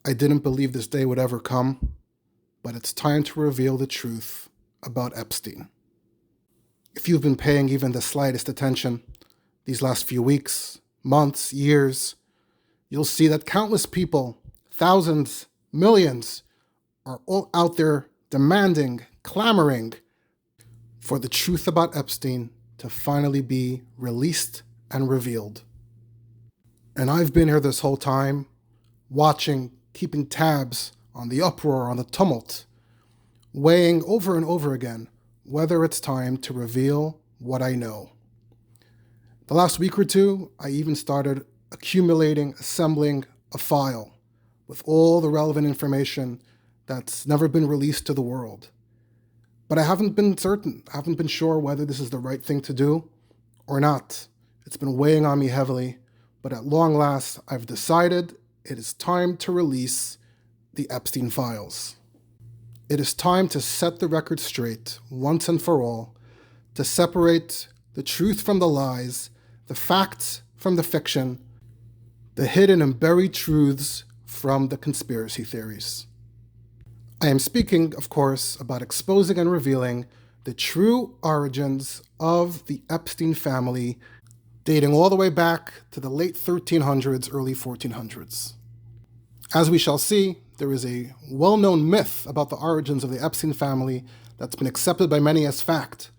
I didn't believe this day would ever come, but it's time to reveal the truth about Epstein. If you've been paying even the slightest attention these last few weeks, months, years, you'll see that countless people, thousands, millions, are all out there demanding, clamoring for the truth about Epstein to finally be released and revealed. And I've been here this whole time, watching, keeping tabs on the uproar, on the tumult, weighing over and over again whether it's time to reveal what I know. The last week or two, I even started accumulating, assembling a file with all the relevant information that's never been released to the world. But I haven't been certain, I haven't been sure whether this is the right thing to do or not. It's been weighing on me heavily, but at long last, I've decided it is time to release the Epstein files. It is time to set the record straight once and for all, to separate the truth from the lies, the facts from the fiction, the hidden and buried truths from the conspiracy theories. I am speaking, of course, about exposing and revealing the true origins of the Epstein family, dating all the way back to the late 1300s, early 1400s. As we shall see, there is a well-known myth about the origins of the Epstein family that's been accepted by many as fact,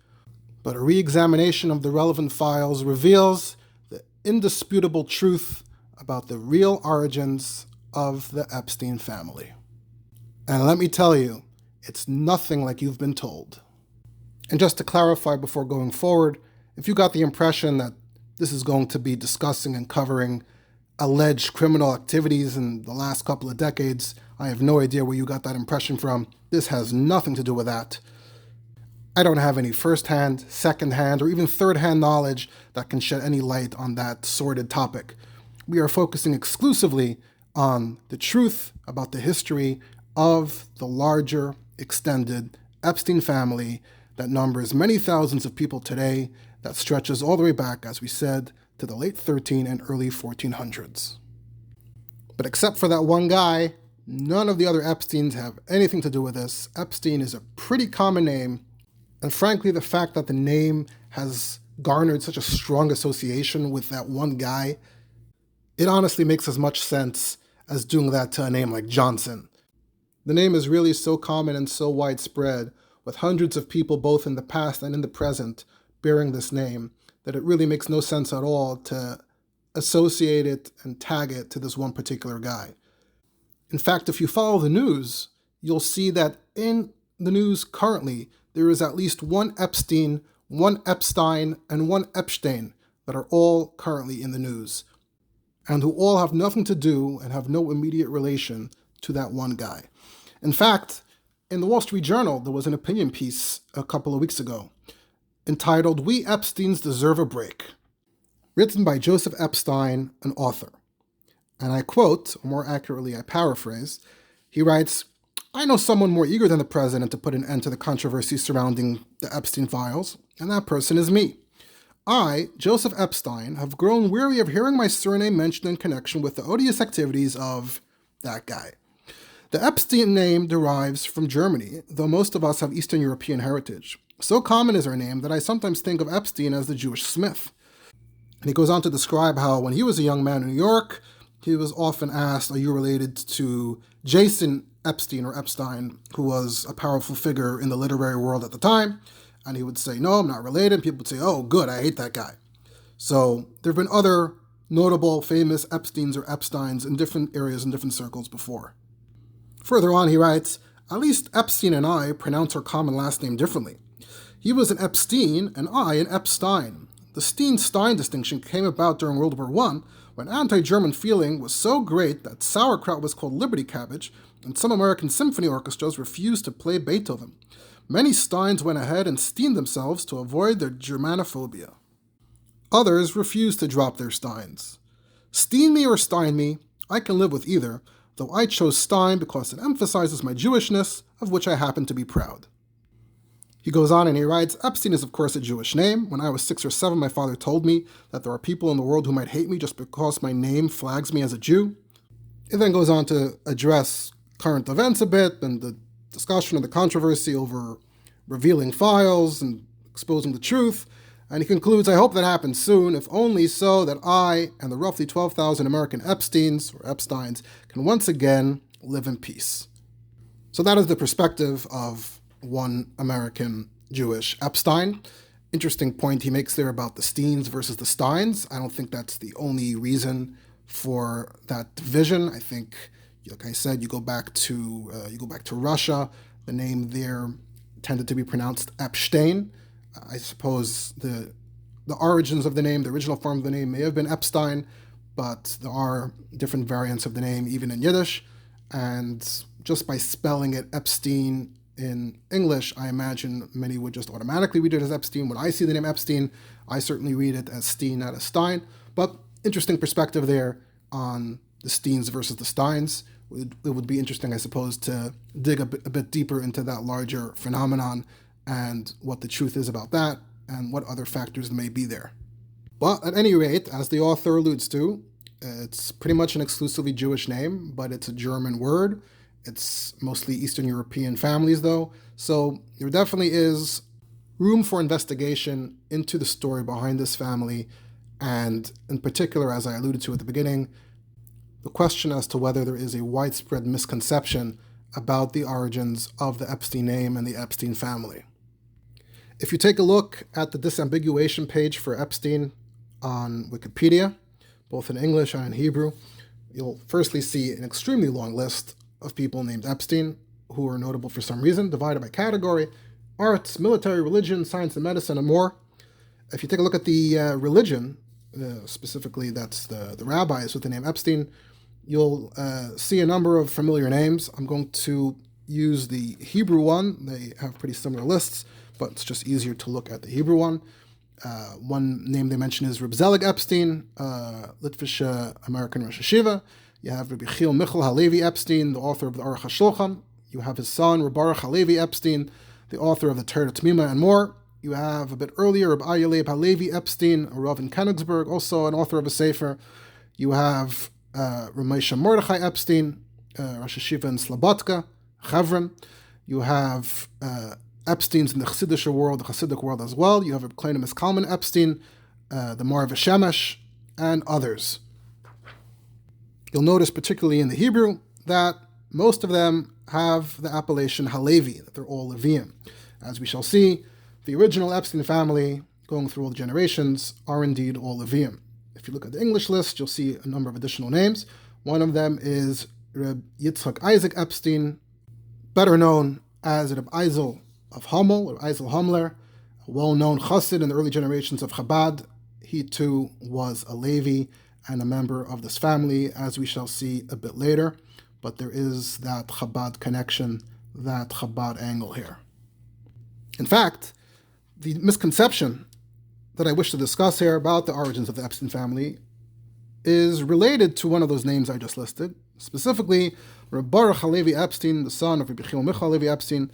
but a re-examination of the relevant files reveals the indisputable truth about the real origins of the Epstein family. And let me tell you, it's nothing like you've been told. And just to clarify before going forward, if you got the impression that this is going to be discussing and covering alleged criminal activities in the last couple of decades, I have no idea where you got that impression from. This has nothing to do with that. I don't have any first-hand, second-hand, or even third-hand knowledge that can shed any light on that sordid topic. We are focusing exclusively on the truth about the history of the larger, extended Epstein family that numbers many thousands of people today, that stretches all the way back, as we said, to the late 13 and early 1400s. But except for that one guy, none of the other Epsteins have anything to do with this. Epstein is a pretty common name, and frankly, the fact that the name has garnered such a strong association with that one guy, it honestly makes as much sense as doing that to a name like Johnson. The name is really so common and so widespread, with hundreds of people both in the past and in the present bearing this name, that it really makes no sense at all to associate it and tag it to this one particular guy. In fact, if you follow the news, you'll see that in the news currently, there is at least one Epstein, one Epstein, and one Epstein that are all currently in the news, and who all have nothing to do and have no immediate relation to that one guy. In fact, in the Wall Street Journal, there was an opinion piece a couple of weeks ago entitled, "We Epsteins Deserve a Break," written by Joseph Epstein, an author. And I quote, or more accurately, I paraphrase, he writes, "I know someone more eager than the president to put an end to the controversy surrounding the Epstein files, and that person is me. I, Joseph Epstein, have grown weary of hearing my surname mentioned in connection with the odious activities of that guy. The Epstein name derives from Germany, though most of us have Eastern European heritage. So common is our name that I sometimes think of Epstein as the Jewish Smith." And he goes on to describe how when he was a young man in New York, he was often asked, "Are you related to Jason Epstein or Epstein, who was a powerful figure in the literary world at the time?" And he would say, "No, I'm not related." People would say, "Oh, good, I hate that guy." So there have been other notable, famous Epsteins or Epsteins in different areas and different circles before. Further on, he writes, "At least Epstein and I pronounce our common last name differently. He was an Epstein and I an Epstein. The Steen-Stein distinction came about during World War I, when anti-German feeling was so great that sauerkraut was called Liberty Cabbage, and some American symphony orchestras refused to play Beethoven. Many Steins went ahead and Steened themselves to avoid their Germanophobia. Others refused to drop their Steins. Steen me or Stein me, I can live with either, though I chose Stein because it emphasizes my Jewishness, of which I happen to be proud." He goes on and he writes, "Epstein is of course a Jewish name. When I was 6 or 7, my father told me that there are people in the world who might hate me just because my name flags me as a Jew. It then goes on to address current events a bit and the discussion of the controversy over revealing files and exposing the truth. And he concludes, I hope that happens soon, if only so that I and the roughly 12,000 American Epsteins can once again live in peace. So that is the perspective of one American Jewish Epstein. Interesting point he makes there about the Steins versus the Steins. I don't think that's the only reason for that division. I think, like I said, you go back to Russia. The name there tended to be pronounced Epstein. I suppose the origins of the name, the original form of the name, may have been Epstein, but there are different variants of the name even in Yiddish. And just by spelling it Epstein in English, I imagine many would just automatically read it as Epstein. When I see the name Epstein, I certainly read it as Steen, not as Stein. But interesting perspective there on the Steins versus the Steins. It would be interesting, I suppose, to dig a bit deeper into that larger phenomenon and what the truth is about that and what other factors may be there. But at any rate, as the author alludes to, it's pretty much an exclusively Jewish name, but it's a German word. It's mostly Eastern European families, though. So there definitely is room for investigation into the story behind this family, and in particular, as I alluded to at the beginning, the question as to whether there is a widespread misconception about the origins of the Epstein name and the Epstein family. If you take a look at the disambiguation page for Epstein on Wikipedia, both in English and in Hebrew, you'll firstly see an extremely long list of people named Epstein who are notable for some reason, divided by category: arts, military, religion, science and medicine, and more. If you take a look at the religion, specifically that's the rabbis with the name Epstein, you'll see a number of familiar names. I'm going to use the Hebrew one. They have pretty similar lists, but it's just easier to look at the Hebrew one. One name they mention is Reb Zelig Epstein, Litvish American Rosh Hashiva. You have Rabbi Chil Michal Halevi Epstein, the author of the Aruch HaShulchan. You have his son, Reb Baruch Halevi Epstein, the author of the Torah T'mima, and more. You have a bit earlier Reb Aryeh Leib Halevi Epstein, a Rav in Königsberg, also an author of a Sefer. You have Ramesha Mordechai Epstein, Rosh Hashiva in Slobodka, Chevron. You have Epsteins in the Chassidic world as well. You have Reb Kleinimus Kalman Epstein, the Mar V'Shemesh, and others. You'll notice, particularly in the Hebrew, that most of them have the appellation Halevi, that they're all Leviim. As we shall see, the original Epstein family, going through all the generations, are indeed all Leviim. If you look at the English list, you'll see a number of additional names. One of them is Reb Yitzchak Isaac Epstein, better known as Reb Eisel of Hummel, or Eisel Hummler, a well-known chassid in the early generations of Chabad. He too was a Levi and a member of this family, as we shall see a bit later. But there is that Chabad connection, that Chabad angle here. In fact, the misconception that I wish to discuss here about the origins of the Epstein family is related to one of those names I just listed, specifically Reb Baruch Halevi Epstein, the son of Rabbi Chil Michal Halevi Epstein,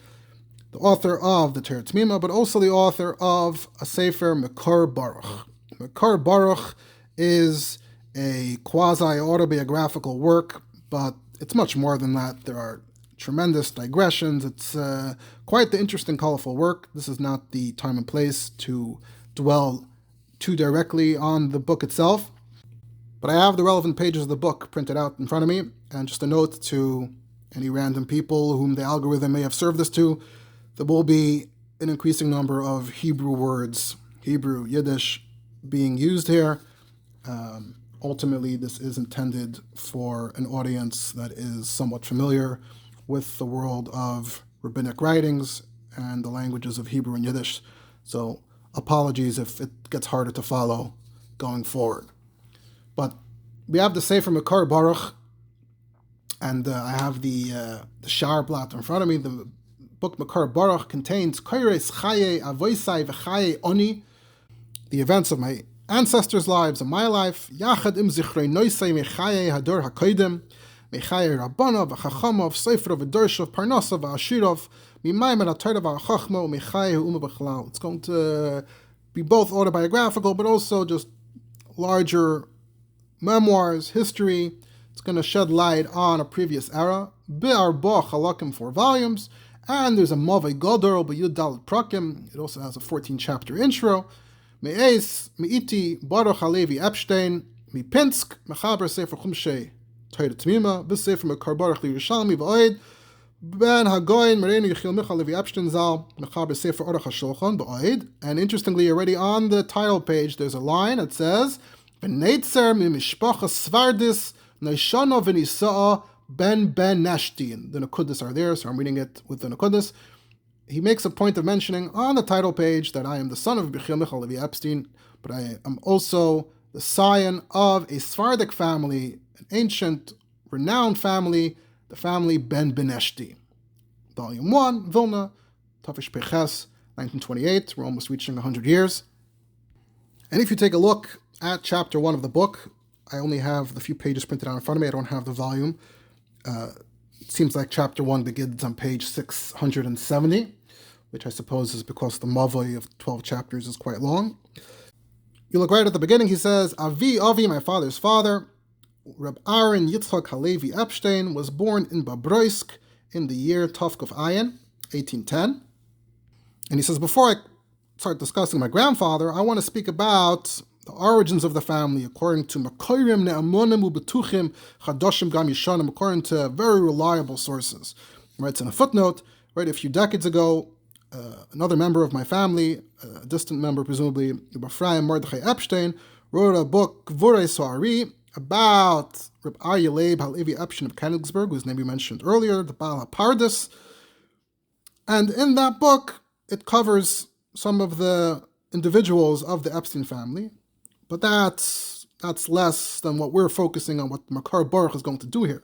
the author of the Torah T'mima, but also the author of a Sefer Makar Baruch. Makar Baruch is a quasi-autobiographical work, but it's much more than that. There are tremendous digressions. It's quite the interesting, colorful work. This is not the time and place to dwell too directly on the book itself, but I have the relevant pages of the book printed out in front of me, and just a note to any random people whom the algorithm may have served this to, there will be an increasing number of Hebrew words, Hebrew, Yiddish, being used here. Ultimately, this is intended for an audience that is somewhat familiar with the world of rabbinic writings and the languages of Hebrew and Yiddish. So apologies if it gets harder to follow going forward. But we have the Sefer Makar Baruch, and I have the Shar Blatt in front of me. The book Makar Baruch contains Koires Chaye Avoisai V'Chaye Oni, the events of my ancestors' lives and my life, Yachad im Zichrei Noisei Mechaye Hador HaKoidem, Mechaye Rabbanov, V'Chachamov, Sefer V'Dorshov, Parnasav, V'Ashirov, Mimayim HaTorah V'Chachmo, Mechaye U'uma B'Chalal. It's going to be both autobiographical, but also just larger memoirs, history, It's going to shed light on a previous era. Be'arba chalakim, 4 volumes. And there's a Mavai Gadol B'Yud Dalet Prakim. It also has a 14-chapter intro. Me'ez, Me'iti, Baruch Halevi Epstein, Pinsk, Mechaber Sefer Chumshei, Torah Tmima, B'Sefer Mekar Baruch L'Yerushalmi V'Oid, Ben Hagoyin, Merenu Yechil Michal Levi Epstein Zal, Mechaber Sefer Orach HaShulchan V'Oid. And interestingly, already on the title page, there's a line that says, V'Neitzer Mimishpacha Svardis, Neishana V'Nisa'a, Ben Neshti. The Nakudis are there, so I'm reading it with the Nakudis. He makes a point of mentioning on the title page that I am the son of Yechiel Michal Levi Epstein, but I am also the scion of a Sephardic family, an ancient, renowned family, the family Benveniste. Volume 1, Vilna, Tafish Peches, 1928. We're almost reaching 100 years. And if you take a look at chapter 1 of the book, I only have the few pages printed out in front of me. I don't have the volume. It seems like chapter 1 begins on page 670, which I suppose is because the Mavoi of 12 chapters is quite long. You look right at the beginning, he says, Avi, my father's father, Reb Aaron Yitzchak Halevi Epstein, was born in Babroisk in the year Tovkov Ayin, 1810. And he says, before I start discussing my grandfather, I want to speak about the origins of the family according to Makorim Ne'amonim Ubetuchim Chadoshim Gam Yishanim, according to very reliable sources. He writes in a footnote, right, a few decades ago, another member of my family, a distant member presumably, Ephraim Mordechai Epstein, wrote a book, Vorei Soari, about Reb Aryeh Leib Halevi Epstein of Königsberg, whose name you mentioned earlier, the Baal HaPardis. And in that book, it covers some of the individuals of the Epstein family, but that's less than what we're focusing on, what Makar Baruch is going to do here.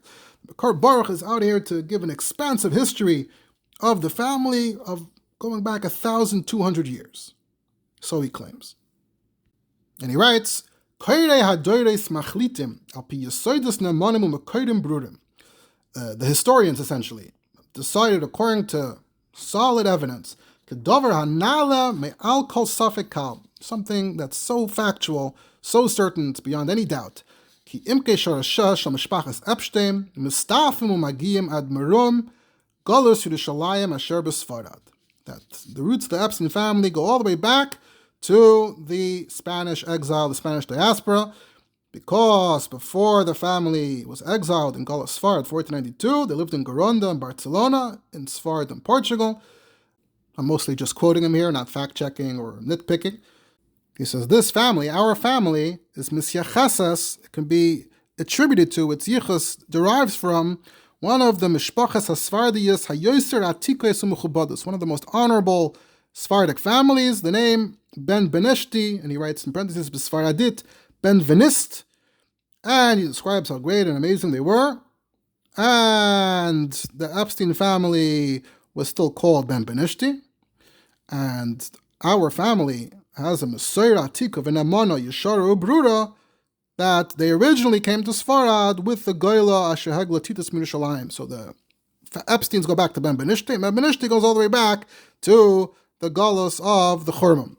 Makar Baruch is out here to give an expansive history of the family of going back 1,200 years. So he claims. And he writes, the historians, essentially, decided according to solid evidence, something that's so factual, so certain, it's beyond any doubt, that the roots of the Epstein family go all the way back to the Spanish exile, the Spanish diaspora, because before the family was exiled in Galus Sfard, 1492, they lived in Garonda and Barcelona, in Sfard and Portugal. I'm mostly just quoting him here, not fact-checking or nitpicking. He says, this family, our family, is Misyachases. It can be attributed to, its yichus derives from one of the Mishpachas HaSfardiyas HaYoser Atikos UMechubados, one of the most honorable Sephardic families, the name Benveniste, and he writes in parentheses, Besfaradit, Benveniste, and he describes how great and amazing they were. And the Epstein family was still called Benveniste, and our family has a Mesorah Atika v'Nemana Yeshara Ubrura that they originally came to Sfarad with the Goyla Asher Hegla Titus Mirushalayim. So the Epsteins go back to Benveniste, and Benveniste goes all the way back to the Galus of the Churmim.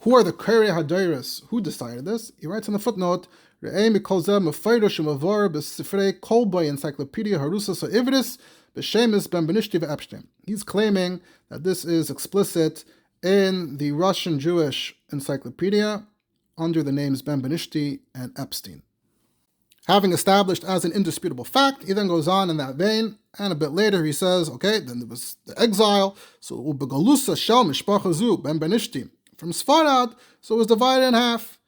Who are the Kere Hadairis? Who decided this? He writes in the footnote, Re'ei Mikolzeh Mefayrosh Mavor B'Sifrei Kolboy Encyclopedia Harusas Ha'ivris B'Shemis Benveniste v'Epstein. He's claiming that this is explicit in the Russian Jewish encyclopedia under the names Benveniste and Epstein. Having established as an indisputable fact, he then goes on in that vein, and a bit later he says, okay, then there was the exile, so Ubegalusa Shel Mishpachazu Benveniste from Sfarad, so it was divided in half.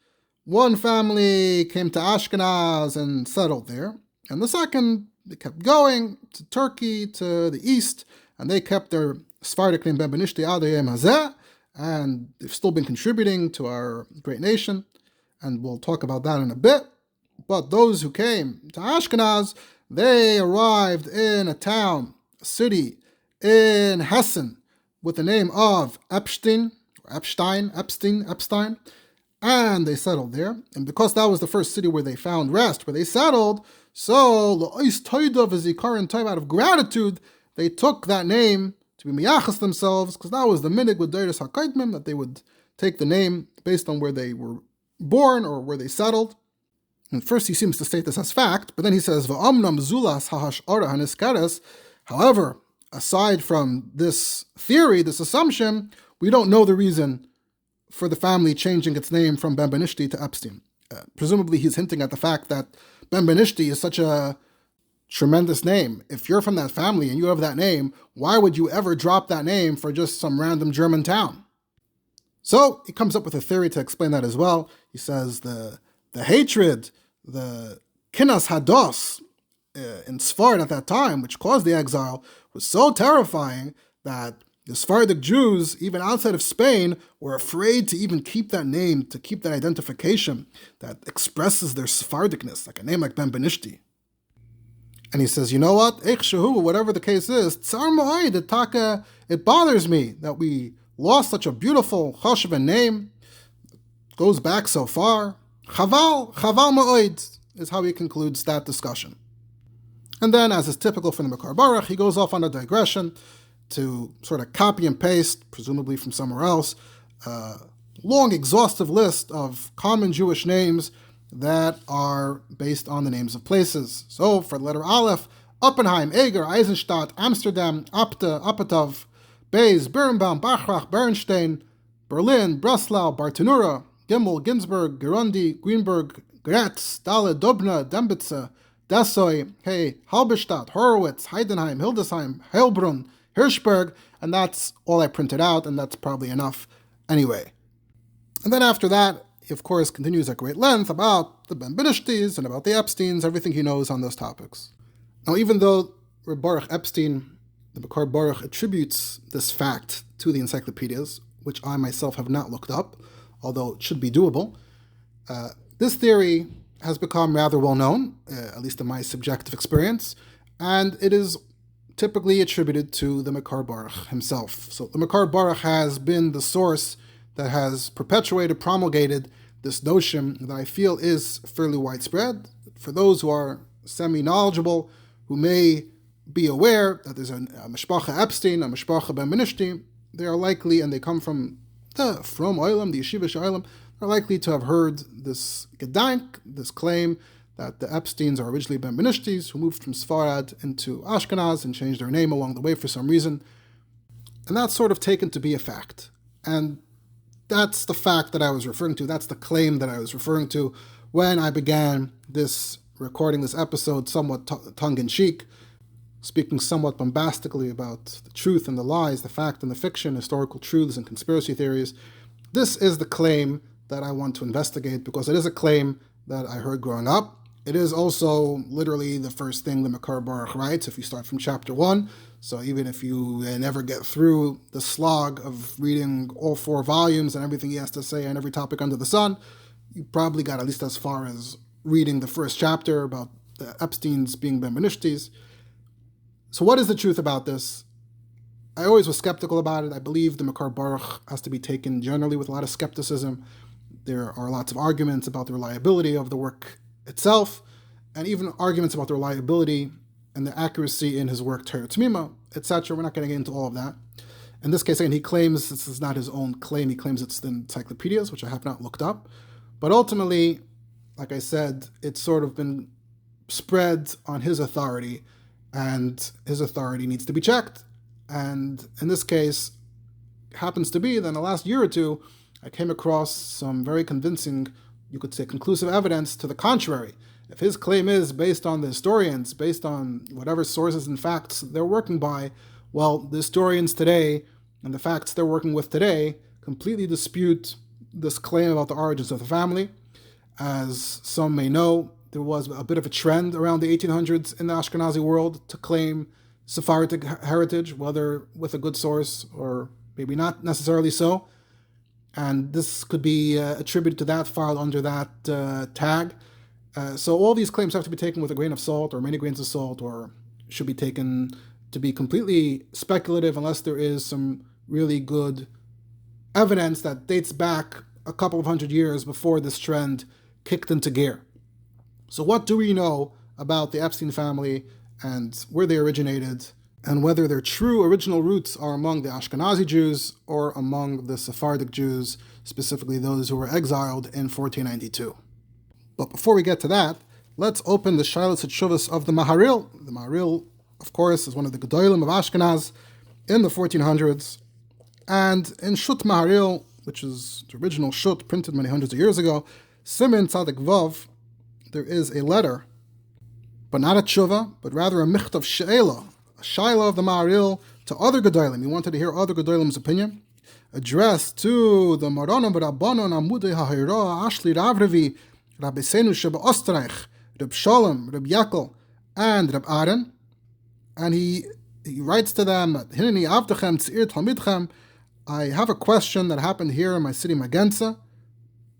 One family came to Ashkenaz and settled there, and the second, they kept going to Turkey, to the east, and they kept their Sephardic name Benveniste Ad Hayom Hazeh, and they've still been contributing to our great nation, and we'll talk about that in a bit. But those who came to Ashkenaz, they arrived in a town, a city in Hessen, with the name of Epstein, and they settled there. And because that was the first city where they found rest, where they settled, so out of gratitude, they took that name to be miyachas themselves, because that was the minig with Deiris HaKaidmim, that they would take the name based on where they were born or where they settled. And first he seems to state this as fact, but then he says, V'omnam zulas hahash'ara haniskeres. However, aside from this theory, this assumption, we don't know the reason for the family changing its name from Benveniste to Epstein. Presumably he's hinting at the fact that Benveniste is such a tremendous name. If you're from that family and you have that name, why would you ever drop that name for just some random German town? So he comes up with a theory to explain that as well. He says the hatred, the kinas hados in Sepharad at that time, which caused the exile, was so terrifying that the Sephardic Jews, even outside of Spain, were afraid to even keep that name, to keep that identification that expresses their Sephardicness, like a name like Benveniste. And he says, you know what? Whatever the case is, tsar mo'ed, it bothers me that we lost such a beautiful choshev name. It goes back so far. Chaval mo'ed is how he concludes that discussion. And then, as is typical for the Makar Baruch, he goes off on a digression to sort of copy and paste, presumably from somewhere else, a long, exhaustive list of common Jewish names that are based on the names of places. So, for the letter Aleph, Oppenheim, Eger, Eisenstadt, Amsterdam, Apte, Apatov, Beis, Birnbaum, Bachrach, Bernstein, Berlin, Breslau, Bartenura, Gimel, Ginsburg, Gerundi, Greenberg, Gretz, Dalle, Dobna, Dembitze, Dessoy, Hey, Halberstadt, Horowitz, Heidenheim, Hildesheim, Heilbrunn, Hirschberg, and that's all I printed out, and that's probably enough anyway. And then after that, he of course continues at great length about the Benvenistes and about the Epsteins, everything he knows on those topics. Now, even though Baruch Epstein, the Makar Baruch, attributes this fact to the encyclopedias, which I myself have not looked up, although it should be doable, this theory has become rather well known, at least in my subjective experience, and it is typically attributed to the Makar Baruch himself. So the Makar Baruch has been the source that has perpetuated, promulgated this notion that I feel is fairly widespread. For those who are semi-knowledgeable, who may be aware that there's a Mishpacha Epstein, a Mishpacha Benveniste, they are likely, and they come from the From Oilam, the Yeshivish Oilam, are likely to have heard this gedank, this claim that the Epsteins are originally Benvenistes who moved from Sepharad into Ashkenaz and changed their name along the way for some reason. And that's sort of taken to be a fact. And that's the fact that I was referring to. That's the claim that I was referring to when I began recording this episode somewhat tongue-in-cheek, speaking somewhat bombastically about the truth and the lies, the fact and the fiction, historical truths and conspiracy theories. This is the claim that I want to investigate because it is a claim that I heard growing up. It is also literally the first thing the Makar Baruch writes if you start from chapter 1. So even if you never get through the slog of reading all 4 volumes and everything he has to say on every topic under the sun, you probably got at least as far as reading the first chapter about the Epsteins being Benvenistes. So what is the truth about this? I always was skeptical about it. I believe the Makar Baruch has to be taken generally with a lot of skepticism. There are lots of arguments about the reliability of the work itself, and even arguments about the reliability and the accuracy in his work, Torah T'mima, etc. We're not going to get into all of that. In this case, again, he claims this is not his own claim. He claims it's the encyclopedias, which I have not looked up. But ultimately, like I said, it's sort of been spread on his authority, and his authority needs to be checked. And in this case, happens to be that in the last year or two, I came across some very convincing, you could say conclusive evidence to the contrary. If his claim is based on the historians, based on whatever sources and facts they're working by, well, the historians today and the facts they're working with today completely dispute this claim about the origins of the family. As some may know, there was a bit of a trend around the 1800s in the Ashkenazi world to claim Sephardic heritage, whether with a good source or maybe not necessarily so. And this could be attributed to that, filed under that tag. So all these claims have to be taken with a grain of salt or many grains of salt, or should be taken to be completely speculative unless there is some really good evidence that dates back a couple of hundred years before this trend kicked into gear. So what do we know about the Epstein family and where they originated, and whether their true original roots are among the Ashkenazi Jews or among the Sephardic Jews, specifically those who were exiled in 1492? But before we get to that, let's open the Shilas Tshuvos of the Maharil. The Maharil, of course, is one of the Gedolim of Ashkenaz in the 1400s. And in Shut Maharil, which is the original Shut printed many hundreds of years ago, Simin Tzadik Vav, there is a letter, but not a tshuva, but rather a michtav she'ela, a shaila of the Maharil to other Gedolim. He wanted to hear other Gedolim's opinion, addressed to the Maranon Rabbanon Amudei HaHira Ashli Ravrevi Rabbeinu Sheba Ostreich, Reb Shalom, Reb Yakel, and Reb Aaron. And he writes to them, Hineni Avdechem Tzir Talmidchem, I have a question that happened here in my city Magenza,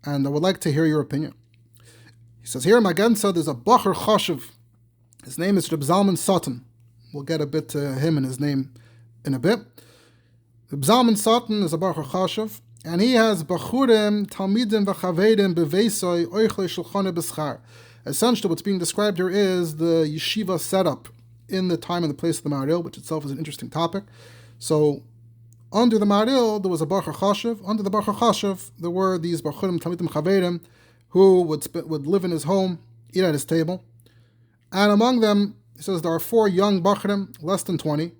and I would like to hear your opinion. He says, here in Magenza, there's a Bacher Choshev. His name is Reb Zalman Sutton. We'll get a bit to him and his name in a bit. Reb Zalman Sutton is a Bacher Choshev, and he has Bachurim, Talmidim, V'chavedim, Beveisoy, Oichle Shulchane B'schar. Essentially, what's being described here is the yeshiva setup in the time and the place of the Maharil, which itself is an interesting topic. So, under the Maharil, there was a Bacher Choshev. Under the Bacher Choshev, there were these Bachurim, Talmidim, Chavedim, who would live in his home, eat at his table. And among them, he says there are 4 young Bachurim, less than 20.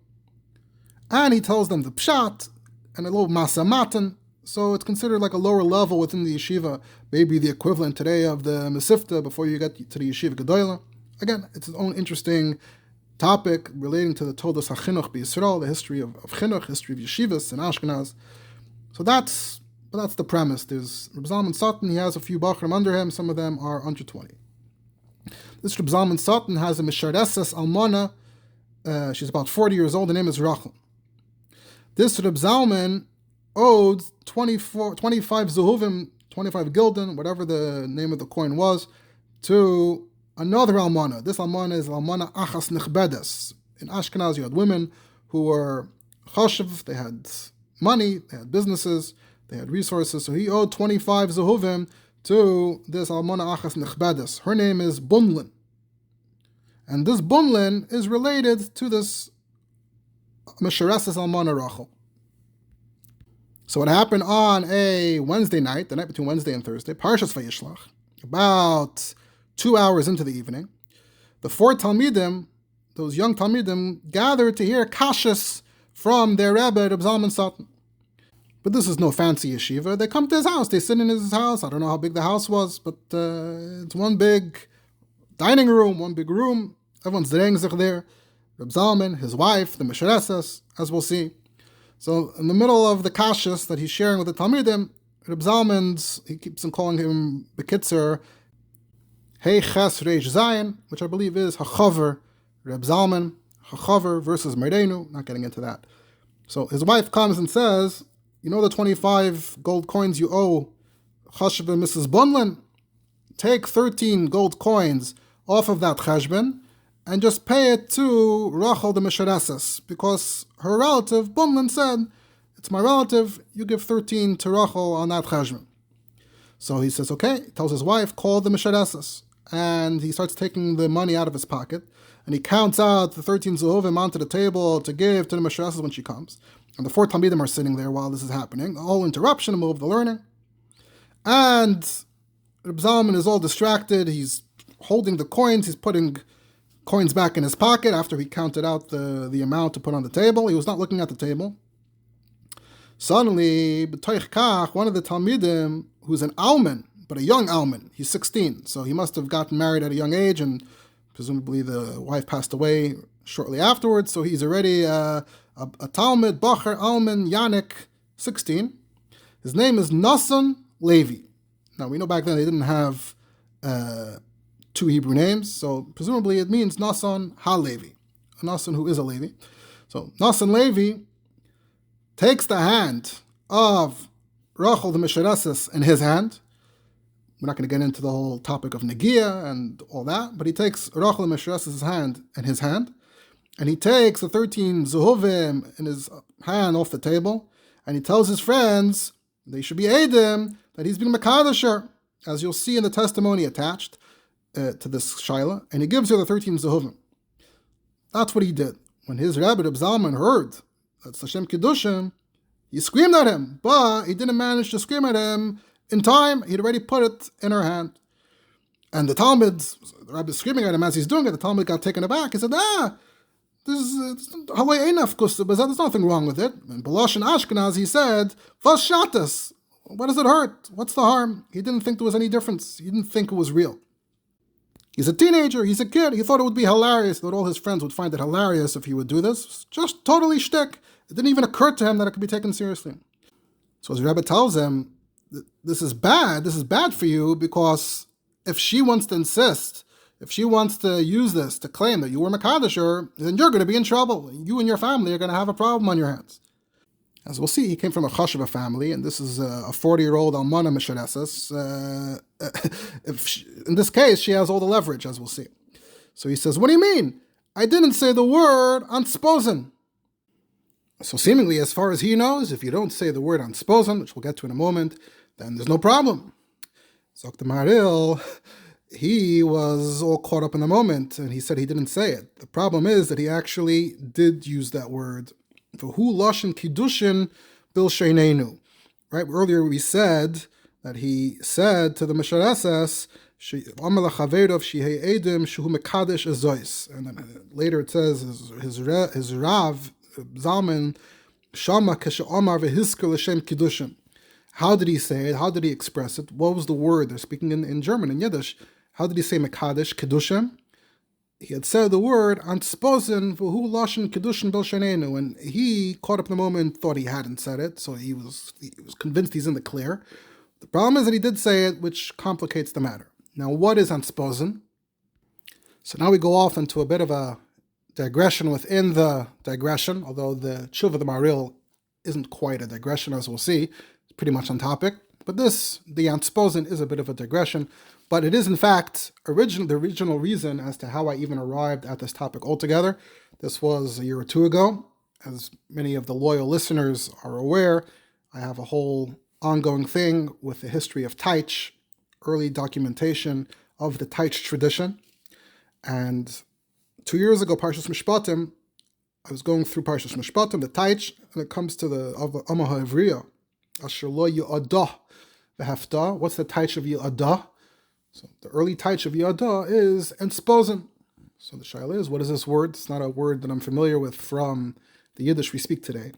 And he tells them the Pshat and a little Masa Matan. So it's considered like a lower level within the yeshiva, maybe the equivalent today of the Mesifta before you get to the Yeshiva Gedola. Again, it's its own interesting topic relating to the Toldos HaChinuch B'Yisrael, the history of Chinuch, history of yeshivas in Ashkenaz. So that's the premise. There's Reb Zalman Sutton, he has a few Bachurim under him, some of them are under 20. This Reb Zalman Sutton has a Mishareses Almana, she's about 40 years old, her name is Rachel. This Reb Zalman owed 25 Zuhuvim, 25 Gilden, whatever the name of the coin was, to another Almana. This Almana is Almana Achas Nechbedes. In Ashkenaz, you had women who were chashiv, they had money, they had businesses, they had resources. So he owed 25 Zuhuvim to this Almana Achas Nechbedes. Her name is Bunlin. And this Bunlin is related to this Meshareses Almana Rachel. So what happened on a Wednesday night, the night between Wednesday and Thursday, Parshas Vayishlach, about 2 hours into the evening, the 4 Talmidim, those young Talmidim, gathered to hear kashas from their Rebbe, Reb Zalman Sutton. But this is no fancy yeshiva. They come to his house. They sit in his house. I don't know how big the house was, but it's one big dining room, one big room. Everyone's draying sich there. Reb Zalman, his wife, the Meshareses, as we'll see. So in the middle of the kashas that he's sharing with the Talmidim, Reb Zalman's, he keeps on calling him Bekitzer, Hey Ches Reish Zayin, which I believe is Hachaver, Reb Zalman, Hachaver versus Mereinu, not getting into that. So his wife comes and says, you know the 25 gold coins you owe Chashav and Mrs. Bunlin? Take 13 gold coins off of that cheshbon and just pay it to Rachel the Meshareses, because her relative, Bunlin, said, it's my relative, you give 13 to Rachel on that cheshbon. So he says, okay, he tells his wife, call the Meshareses. And he starts taking the money out of his pocket, and he counts out the 13 Zuhuvim onto the table to give to the Meshareses when she comes. And the 4 Talmidim are sitting there while this is happening. A whole interruption, a move of the learning. And Reb Zalman is all distracted. He's holding the coins. He's putting coins back in his pocket after he counted out the amount to put on the table. He was not looking at the table. Suddenly, b'toich kach, one of the Talmidim, who's an alman, but a young alman, he's 16, so he must have gotten married at a young age, and presumably the wife passed away shortly afterwards, so he's already a Talmud, Bacher, Alman, Yannick, 16. His name is Nassan Levi. Now, we know back then they didn't have 2 Hebrew names, so presumably it means Nassan HaLevi, a Nassan who is a Levi. So Nassan Levi takes the hand of Rachel the Meshareses in his hand. We're not going to get into the whole topic of Negia and all that, but he takes Rachel the Meshareses' hand in his hand, and he takes the 13 Zuhuvim in his hand off the table, and he tells his friends they should be Eidim that he's being Mekadasher, as you'll see in the testimony attached to this Shaila, and he gives her the 13 Zuhuvim. That's what he did. When his Rebbe Reb Zalman heard that's Hashem kiddushin, he screamed at him, but he didn't manage to scream at him in time. He'd already put it in her hand. And the rabbi is screaming at him as he's doing it. The Talmud got taken aback. He said, there's nothing wrong with it. And Balosh and Ashkenaz, he said, Vas shatas. What does it hurt? What's the harm? He didn't think there was any difference. He didn't think it was real. He's a teenager. He's a kid. He thought it would be hilarious, that all his friends would find it hilarious if he would do this. Just totally shtick. It didn't even occur to him that it could be taken seriously. So his rabbi tells him, this is bad. This is bad for you, because if she wants to insist, if she wants to use this to claim that you were Makadisher, then you're going to be in trouble. You and your family are going to have a problem on your hands. As we'll see, he came from a chashuva family, and this is a 40-year-old almana mishareses. In this case, she has all the leverage, as we'll see. So he says, what do you mean? I didn't say the word entsposen. So seemingly, as far as he knows, if you don't say the word entsposen, which we'll get to in a moment, then there's no problem. So the Maharil, he was all caught up in the moment, and he said he didn't say it. The problem is that he actually did use that word. V'hu lashon kiddushin bil sheinenu. Right? Earlier we said that he said to the Mishareses, Amar lachaverov shehei edim shehu mekadesh azois. And then later it says his Rav Zalman shama keshe'amar v'hisker l'shem kiddushin. How did he say it? How did he express it? What was the word? They're speaking in German, in Yiddish. How did he say mekadesh, kiddushin? He had said the word entsposen v'hu lashon kiddushin bil sheinenu, and he, caught up in the moment, thought he hadn't said it, so he was convinced he's in the clear. The problem is that he did say it, which complicates the matter. Now, what is entsposen? So now we go off into a bit of a digression within the digression, although the tshuva of the Maharil isn't quite a digression, as we'll see. It's pretty much on topic. But the entsposen, is a bit of a digression. But it is, in fact, the original reason as to how I even arrived at this topic altogether. This was a year or two ago. As many of the loyal listeners are aware, I have a whole ongoing thing with the history of Taich, early documentation of the Taich tradition. And 2 years ago, Parshas Mishpatim, I was going through Parshas Mishpatim, the Taich, and it comes to the Amah HaEvriya, Asher lo Ye'adah v'hefta. What's the Taich of Ye'adah? So the early Taich of Ye'adah is entsposen. So the shaila is, what is this word? It's not a word that I'm familiar with from the Yiddish we speak today.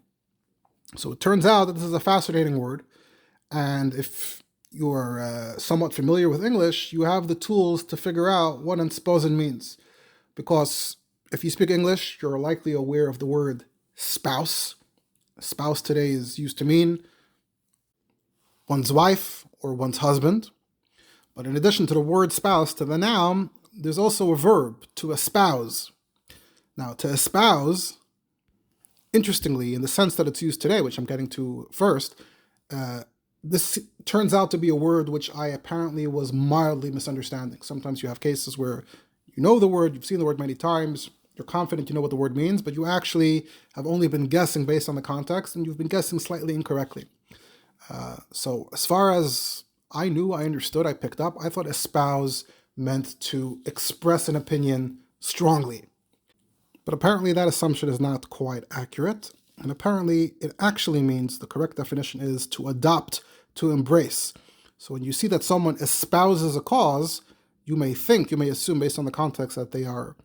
So it turns out that this is a fascinating word, and if you're somewhat familiar with English, you have the tools to figure out what entsposen means. Because if you speak English, you're likely aware of the word spouse. Spouse today is used to mean one's wife or one's husband. But in addition to the word spouse, to the noun, there's also a verb, to espouse. Now, to espouse, interestingly, in the sense that it's used today, which I'm getting to first, this turns out to be a word which I apparently was mildly misunderstanding. Sometimes you have cases where you know the word, you've seen the word many times, you're confident you know what the word means, but you actually have only been guessing based on the context, and you've been guessing slightly incorrectly. So as far as I knew, I understood, I picked up, I thought espouse meant to express an opinion strongly. But apparently that assumption is not quite accurate. And apparently it actually means, the correct definition is to adopt, to embrace. So when you see that someone espouses a cause, you may assume based on the context that they are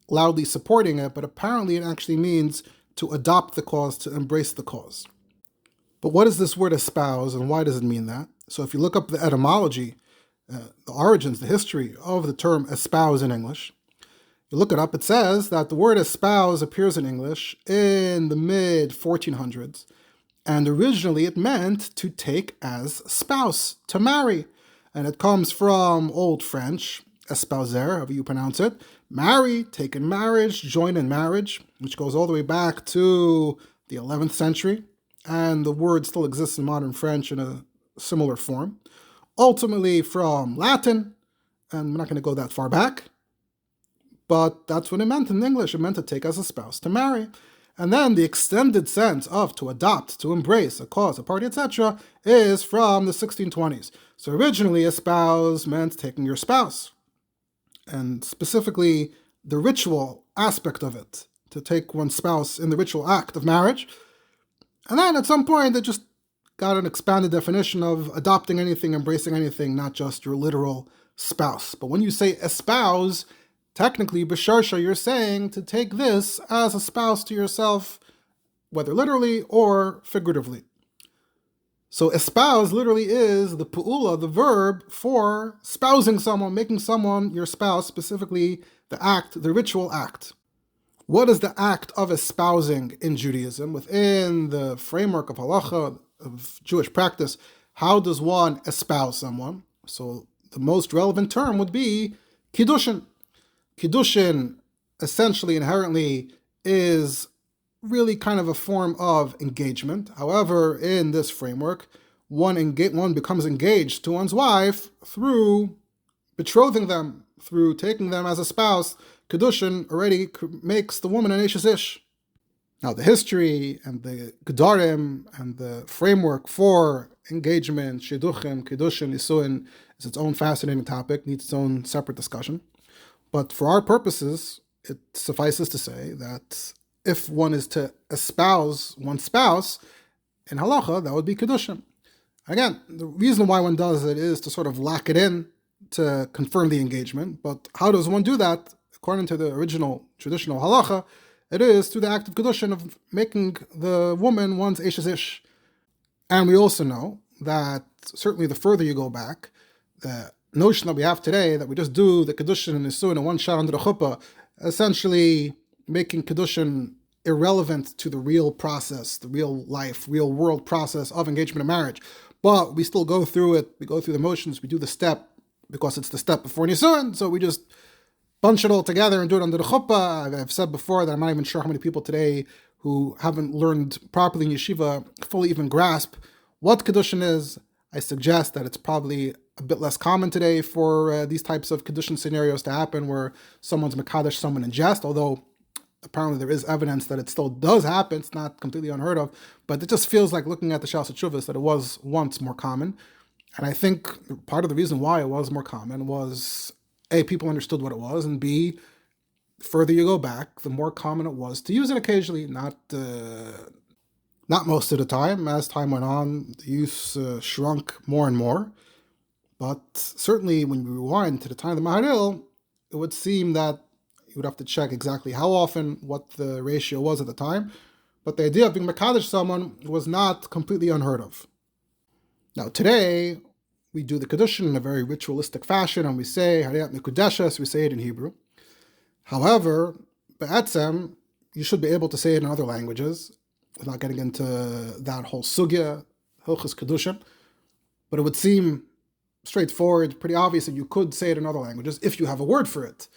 loudly supporting it, but apparently it actually means to adopt the cause, to embrace the cause. But what is this word espouse, and why does it mean that? So if you look up the etymology, the origins, the history of the term espouse in English, you look it up, it says that the word espouse appears in English in the mid-1400s, and originally it meant to take as spouse, to marry. And it comes from Old French, espouser, however you pronounce it, marry, take in marriage, join in marriage, which goes all the way back to the 11th century, and the word still exists in modern French in a similar form. Ultimately from Latin, and we're not going to go that far back, but that's what it meant in English. It meant to take as a spouse, to marry. And then the extended sense of to adopt, to embrace, a cause, a party, etc., is from the 1620s. So originally, espouse meant taking your spouse, and specifically the ritual aspect of it, to take one's spouse in the ritual act of marriage. And then at some point, they just got an expanded definition of adopting anything, embracing anything, not just your literal spouse. But when you say espouse, technically, b'sharsha, you're saying to take this as a spouse to yourself, whether literally or figuratively. So espouse literally is the pu'ula, the verb for spousing someone, making someone your spouse, specifically the act, the ritual act. What is the act of espousing in Judaism? Within the framework of halacha, of Jewish practice, how does one espouse someone? So the most relevant term would be kiddushin. Kiddushin essentially, inherently, is really kind of a form of engagement. However, in this framework, one becomes engaged to one's wife through betrothing them, through taking them as a spouse. Kiddushin already makes the woman an eshes ish. Now, the history and the gedarim and the framework for engagement, shidduchim, kiddushin, nisuin, is its own fascinating topic, needs its own separate discussion. But for our purposes, it suffices to say that if one is to espouse one's spouse in halacha, that would be kiddushin. Again, the reason why one does it is to sort of lock it in, to confirm the engagement. But how does one do that? According to the original traditional halacha, it is through the act of kiddushin, of making the woman one's eshes ish. And we also know that certainly the further you go back, the notion that we have today that we just do the kiddushin and nisuin in one shot under the chuppah, essentially making kiddushin irrelevant to the real process, the real life, real world process of engagement and marriage. But we still go through it, we go through the motions, we do the step because it's the step before nisuin, so we just bunch it all together and do it under the chuppah. I've said before that I'm not even sure how many people today who haven't learned properly in yeshiva fully even grasp what kiddushin is. I suggest that it's probably a bit less common today for these types of kiddushin scenarios to happen where someone's mekadesh someone in jest, although apparently there is evidence that it still does happen. It's not completely unheard of, but it just feels like looking at the Shas Tshuvos that it was once more common. And I think part of the reason why it was more common was, A, people understood what it was, and B, the further you go back, the more common it was to use it occasionally, not most of the time. As time went on, the use shrunk more and more. But certainly when you rewind to the time of the Maharil, it would seem that you would have to check exactly how often, what the ratio was at the time. But the idea of being mekadesh someone was not completely unheard of. Now today, we do the kiddushin in a very ritualistic fashion, and we say Hariyat Mikudeshes, we say it in Hebrew. However, be'etzem, you should be able to say it in other languages, without getting into that whole sugya, hilchos kiddushin. But it would seem straightforward, pretty obvious that you could say it in other languages if you have a word for it.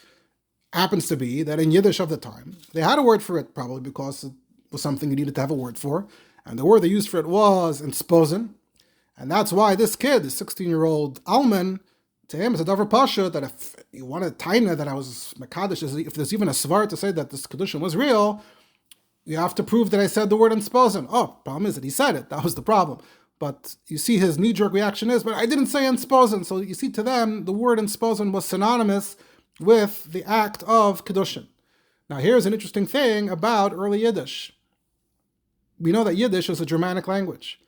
Happens to be that in Yiddish of the time, they had a word for it, probably because it was something you needed to have a word for, and the word they used for it was entsposen. And that's why this kid, this 16-year-old Alman, to him it's a davar pasha that if you want to taina that I was mekadesh, if there's even a svar to say that this kiddushin was real, you have to prove that I said the word entsposen. Oh, problem is that he said it. That was the problem. But you see his knee-jerk reaction is, but I didn't say entsposen. So you see, to them, the word entsposen was synonymous with the act of kiddushin. Now here's an interesting thing about early Yiddish. We know that Yiddish is a Germanic language.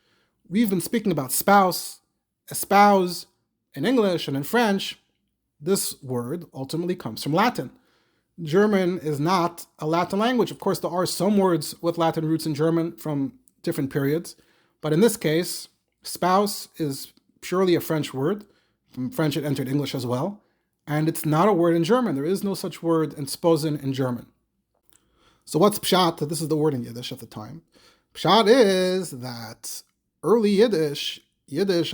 We've been speaking about spouse, espouse, in English and in French. This word ultimately comes from Latin. German is not a Latin language. Of course, there are some words with Latin roots in German from different periods. But in this case, spouse is purely a French word. From French, it entered English as well. And it's not a word in German. There is no such word entsposen in German. So what's pshat? This is the word in Yiddish at the time. Pshat is that early Yiddish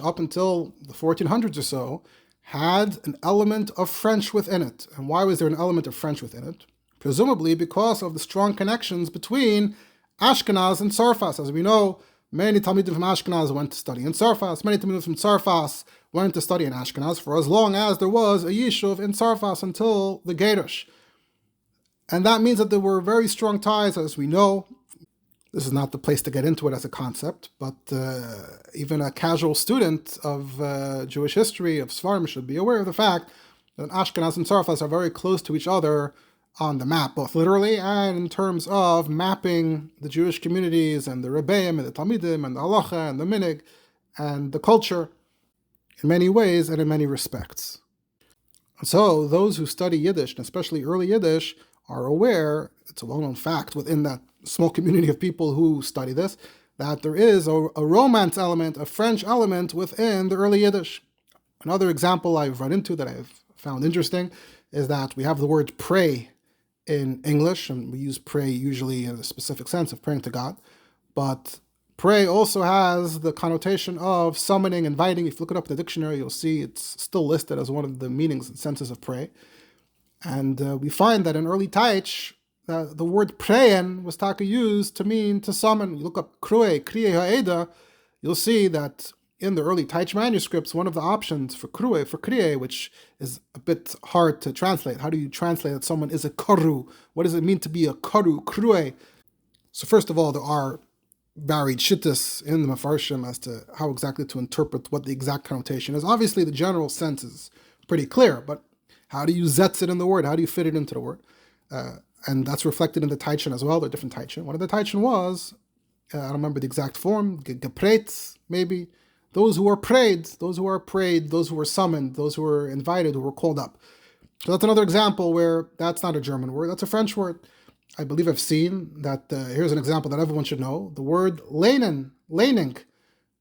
up until the 1400s or so, had an element of French within it. And why was there an element of French within it? Presumably because of the strong connections between Ashkenaz and Sarfas. As we know, many Talmidim from Ashkenaz went to study in Sarfas. Many Talmidim from Sarfas went to study in Ashkenaz for as long as there was a yishuv in Sarfas until the Gerush. And that means that there were very strong ties, as we know. This is not the place to get into it as a concept, but even a casual student of Jewish history, of Sfarim, should be aware of the fact that Ashkenaz and Sarfas are very close to each other on the map, both literally and in terms of mapping the Jewish communities and the Rebbeim and the Talmidim and the Halacha and the Minig and the culture in many ways and in many respects. So those who study Yiddish, and especially early Yiddish, are aware, it's a well-known fact within that small community of people who study this, that there is a Romance element, a French element within the early Yiddish. Another example I've run into that I've found interesting is that we have the word pray in English, and we use pray usually in a specific sense of praying to God, but pray also has the connotation of summoning, inviting. If you look it up in the dictionary, you'll see it's still listed as one of the meanings and senses of pray. And we find that in early Taich, the word prayen was taka used to mean to summon. You look up krue, kriye ha'eda, you'll see that in the early Taich manuscripts, one of the options for krue, for kriye, which is a bit hard to translate. How do you translate that someone is a karu? What does it mean to be a karu, krue? So first of all, there are varied shittas in the Mefarshim as to how exactly to interpret what the exact connotation is. Obviously, the general sense is pretty clear, but how do you zetz it in the word? How do you fit it into the word? And that's reflected in the Taichin as well. There are different Taichin. One of the Taichin was, I don't remember the exact form, gepreit, maybe, those who are prayed, those who are prayed, those who were summoned, those who were invited, who were called up. So that's another example where that's not a German word, that's a French word. I believe I've seen that, here's an example that everyone should know, the word leinen,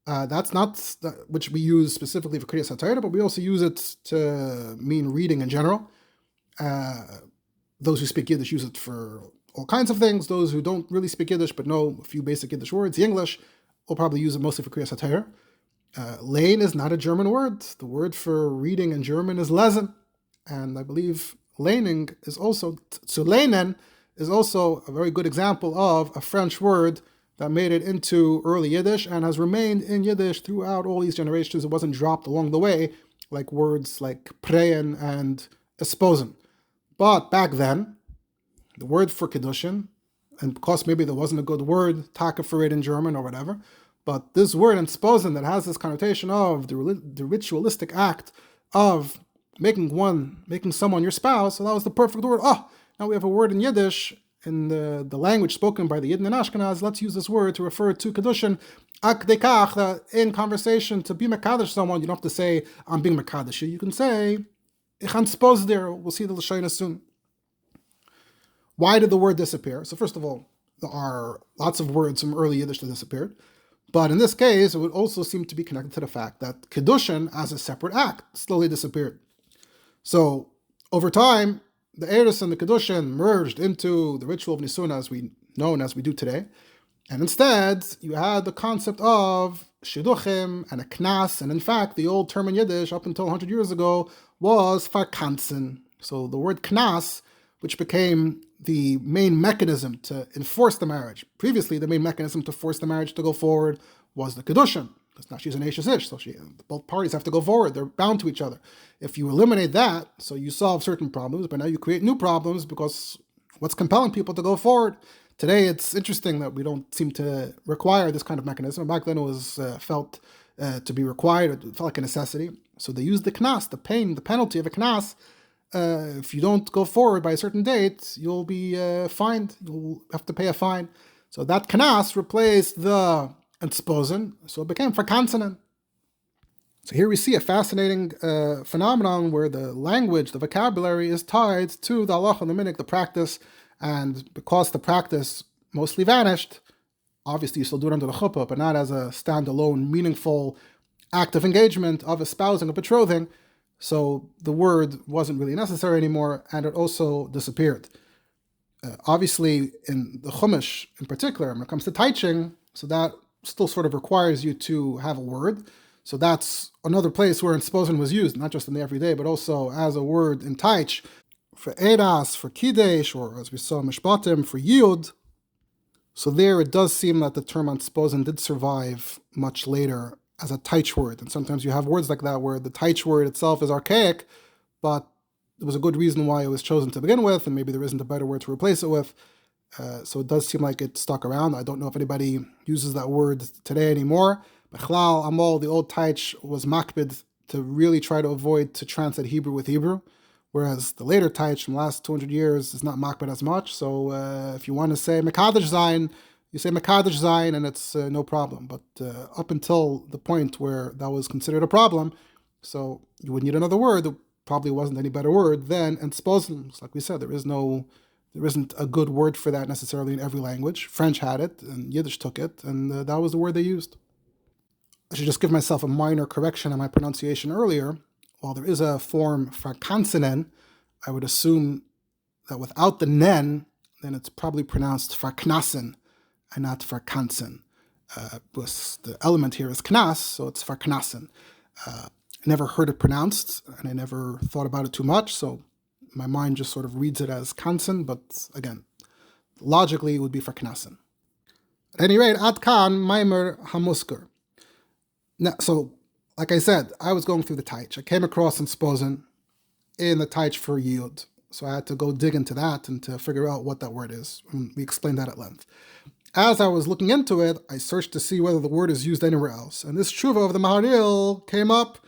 that's not, which we use specifically for Kriyas HaTorah, but we also use it to mean reading in general. Those who speak Yiddish use it for all kinds of things. Those who don't really speak Yiddish but know a few basic Yiddish words, the English, will probably use it mostly for Kriyas HaTorah. Lein is not a German word. The word for reading in German is lesen. And I believe leining is also, so leinen is also a very good example of a French word that made it into early Yiddish and has remained in Yiddish throughout all these generations. It wasn't dropped along the way, like words like preyen and entsposen. But back then, the word for kiddushin, and because maybe there wasn't a good word, taka for it in German or whatever, but this word entsposen that has this connotation of the ritualistic act of making someone your spouse, so that was the perfect word. Oh, now we have a word in Yiddish, in the language spoken by the Yidden and Ashkenaz, let's use this word to refer to kiddushin, ak dekach, in conversation, to be mekadosh someone, you don't have to say, I'm being mekadosh. You can say, ich entspose there. We'll see the Lashona soon. Why did the word disappear? So first of all, there are lots of words from early Yiddish that disappeared. But in this case, it would also seem to be connected to the fact that kiddushin, as a separate act, slowly disappeared. So over time, the Eris and the kiddushin merged into the ritual of Nisun as we do today. And instead, you had the concept of shidduchim and a knas. And in fact, the old term in Yiddish up until 100 years ago was verkanzen. So the word knas, which became the main mechanism to enforce the marriage. Previously, the main mechanism to force the marriage to go forward was the kiddushin. Because now she's an Ashes Ish, so both parties have to go forward. They're bound to each other. If you eliminate that, so you solve certain problems, but now you create new problems because what's compelling people to go forward? Today, it's interesting that we don't seem to require this kind of mechanism. Back then, it was felt to be required. It felt like a necessity. So they used the knas, the pain, the penalty of a knas. If you don't go forward by a certain date, you'll be fined. You'll have to pay a fine. So that knas replaced the entsposen, so it became verkanzenen. So here we see a fascinating phenomenon where the language, the vocabulary, is tied to the halacha, the minhag, the practice, and because the practice mostly vanished, obviously you still do it under the chuppah, but not as a standalone, meaningful act of engagement, of espousing, of betrothing, so the word wasn't really necessary anymore, and it also disappeared. Obviously, in the Chumash in particular, when it comes to taiching, so that still sort of requires you to have a word. So that's another place where entsposen was used, not just in the everyday, but also as a word in taich, for eras, for kiddush, or as we saw mishpatim, for yud. So there it does seem that the term entsposen did survive much later as a taich word. And sometimes you have words like that where the taich word itself is archaic, but there was a good reason why it was chosen to begin with, and maybe there isn't a better word to replace it with. So it does seem like it stuck around. I don't know if anybody uses that word today anymore. Bechlal, Amol, the old taich was makbid to really try to avoid to translate Hebrew with Hebrew, whereas the later taich from the last 200 years is not makbid as much. So if you want to say Mekadesh Zayin, you say Mekadesh Zayin and it's no problem. But up until the point where that was considered a problem, so you would need another word. The probably wasn't any better word than entsposen. Like we said, there isn't a good word for that necessarily in every language. French had it, and Yiddish took it, and that was the word they used. I should just give myself a minor correction on my pronunciation earlier. While there is a form Farkansenen, I would assume that without the nen, then it's probably pronounced Farknasen and not Farkansen. The element here is knas, so it's Farknasen. I never heard it pronounced, and I never thought about it too much, so my mind just sort of reads it as kansen, but again, logically it would be Farknasen. At any rate, Ad Kan Maimer Hamusker. Now, so, like I said, I was going through the Taich. I came across entsposen in the Taich for Yud. So I had to go dig into that and to figure out what that word is. And we explained that at length. As I was looking into it, I searched to see whether the word is used anywhere else. And this tshuva of the Maharil came up.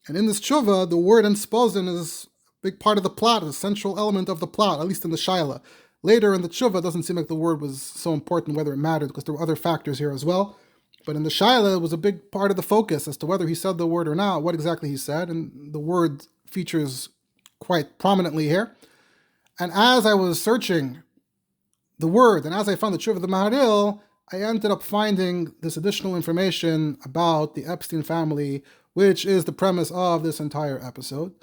And in this tshuva, the word entsposen is a big part of the plot, a central element of the plot, at least in the Shaila. Later in the tshuva, it doesn't seem like the word was so important, whether it mattered, because there were other factors here as well. But in the Shaila, it was a big part of the focus as to whether he said the word or not, what exactly he said. And the word features quite prominently here. And as I was searching the word, and as I found the tshuva of the Maharil, I ended up finding this additional information about the Epstein family, which is the premise of this entire episode.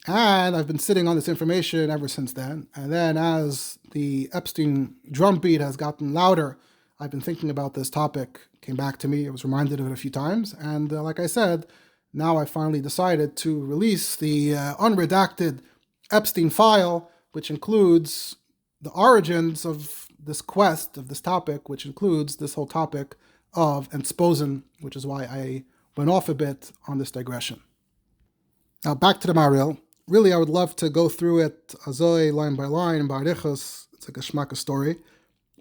And I've been sitting on this information ever since then. And then as the Epstein drumbeat has gotten louder, I've been thinking about this topic, came back to me, I was reminded of it a few times. And like I said, now I finally decided to release the unredacted Epstein file, which includes the origins of this quest, of this topic, which includes this whole topic of entsposen, which is why I went off a bit on this digression. Now back to the Maharil. Really, I would love to go through it azoi, line by line, barichas. It's like a shmaka story,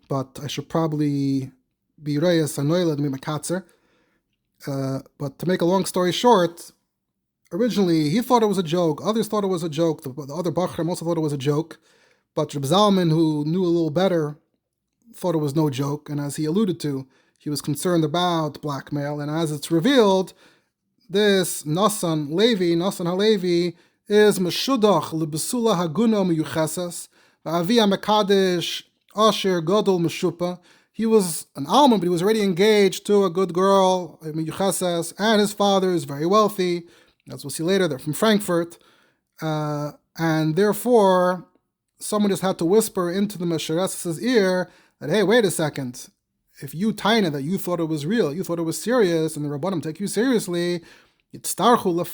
but I should probably be reyes anoilad mi makatzer. But to make a long story short, originally, he thought it was a joke. Others thought it was a joke. The other Bachram also thought it was a joke. But Reb Zalman, who knew a little better, thought it was no joke. And as he alluded to, he was concerned about blackmail. And as it's revealed, this Nasan HaLevi, is Meshudach Lebesula Haguna Meyuchesas, Va'avia Mekadesh Asher Godol Meshupa. He was an alma, but he was already engaged to a good girl, Meyuchesas, and his father is very wealthy. As we'll see later, they're from Frankfurt. And therefore, someone just had to whisper into the Mesheres's ear that, hey, wait a second. If you taina that you thought it was real, you thought it was serious, and the Rabbanim take you seriously, all of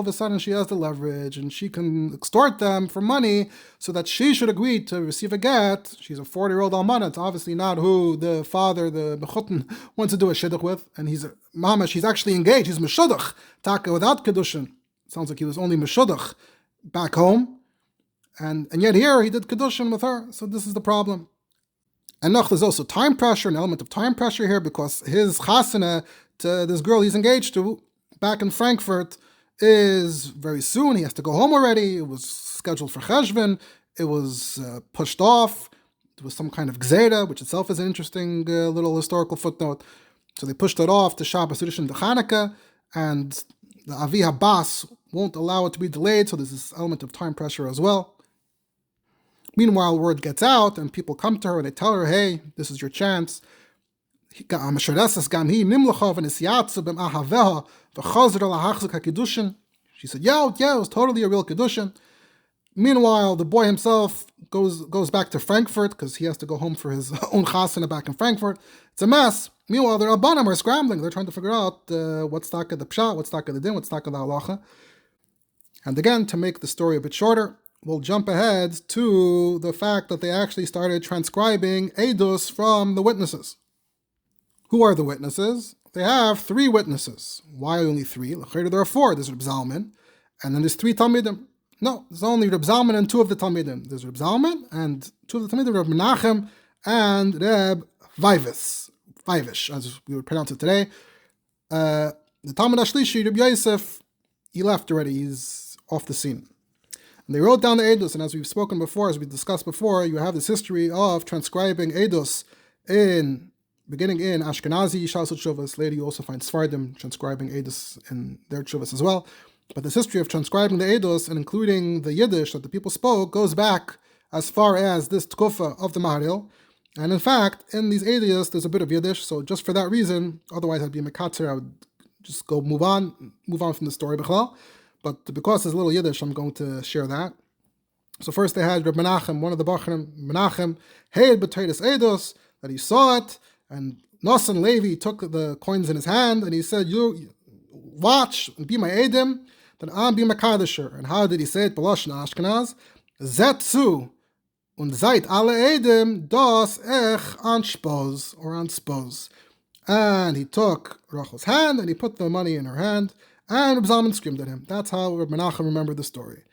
a sudden she has the leverage, and she can extort them for money so that she should agree to receive a get. She's a 40-year-old almana. It's obviously not who the father, the mechutin, wants to do a shidduch with. And he's a mamash, he's actually engaged. He's meshudach, taka without kiddushin. Sounds like he was only meshudach back home. And yet here he did kiddushin with her. So this is the problem. And there's also time pressure, an element of time pressure here, because his chasana to this girl he's engaged to back in Frankfurt is very soon. He has to go home already. It was scheduled for Cheshvan. It was pushed off. There was some kind of gzeira, which itself is an interesting little historical footnote. So they pushed it off to Shabbos Rishon to Chanukah, and the Avi Habas won't allow it to be delayed, so there's this element of time pressure as well. Meanwhile, word gets out, and people come to her and they tell her, hey, this is your chance. She said, yeah, it was totally a real kiddushin. Meanwhile, the boy himself goes back to Frankfurt because he has to go home for his own chasana back in Frankfurt. It's a mess. Meanwhile, the Rabbanim are scrambling. They're trying to figure out what's taka the pshat, what's taka the din, what's taka the halacha. And again, to make the story a bit shorter, we'll jump ahead to the fact that they actually started transcribing edus from the witnesses. Who are the witnesses? They have 3 witnesses. Why only 3? There are 4. There's Reb Zalman, and then there's 3 Talmidim. No, there's only Reb Zalman and 2 of the Talmidim. There's Reb Zalman and 2 of the Talmidim, Reb Menachem and Reb Vivish, as we would pronounce it today. The Talmid Ashlishi, Reb Yosef, he left already. He's off the scene. And they wrote down the edus, and as we've spoken before, as we discussed before, you have this history of transcribing edus beginning in Ashkenazi Shas Tshuvas. Later you also find Sephardim transcribing edus in their Tshuvas as well. But this history of transcribing the Eidos and including the Yiddish that the people spoke goes back as far as this Tkufa of the Maharil. And in fact, in these Eidos, there's a bit of Yiddish, so just for that reason, otherwise I'd be a Mekatzer, I would just go move on from the story, B'chlal. But because there's a little Yiddish, I'm going to share that. So first they had Reb Menachem, one of the Bachrim, Menachem, Heid B'Teiris Eidos, that he saw it, and Nosson Levi took the coins in his hand, and he said, you watch and be my Eidim, then I'll be my Kadisher. And how did he say it? B'Lashon Ashkenaz, Zetzu, und seid alle Eidim, das entspos, or entspos. And he took Rachel's hand, and he put the money in her hand, and Reb Zalman screamed at him. That's how Reb Menachem remembered the story.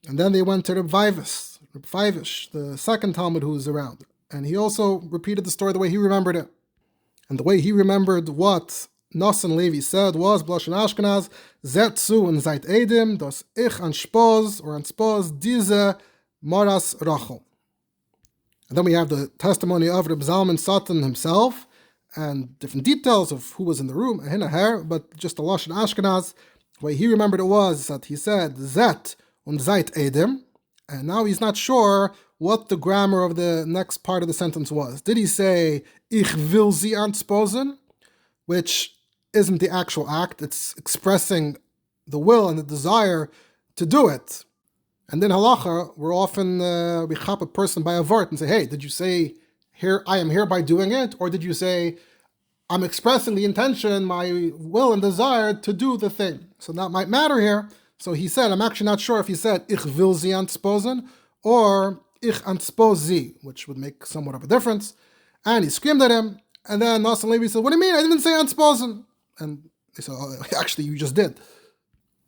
And then they went to Reb Vaivish, the second Talmud who was around. And he also repeated the story the way he remembered it. And the way he remembered what Nosson Levi said was, B'Lashon Ashkenaz, Zetzu und seid Eidim, das ich entspos, or entspos, diese Moras Rachel. And then we have the testimony of Reb Zalman Satan himself, and different details of who was in the room, but just the Lashon Ashkenaz, the way he remembered it was that he said, Zet und seid Eidim, and now he's not sure what the grammar of the next part of the sentence was. Did he say, Ich will sie entsposen, which isn't the actual act, it's expressing the will and the desire to do it. And in halacha, we're often, we chop a person by a vart and say, hey, did you say, here I am hereby doing it? Or did you say, I'm expressing the intention, my will and desire to do the thing? So that might matter here. So he said, I'm actually not sure if he said, Ich will sie entsposen, or Ich entspose sie, which would make somewhat of a difference. And he screamed at him, and then Nosson Levi said, what do you mean? I didn't say entsposen. And they said, oh, actually, you just did.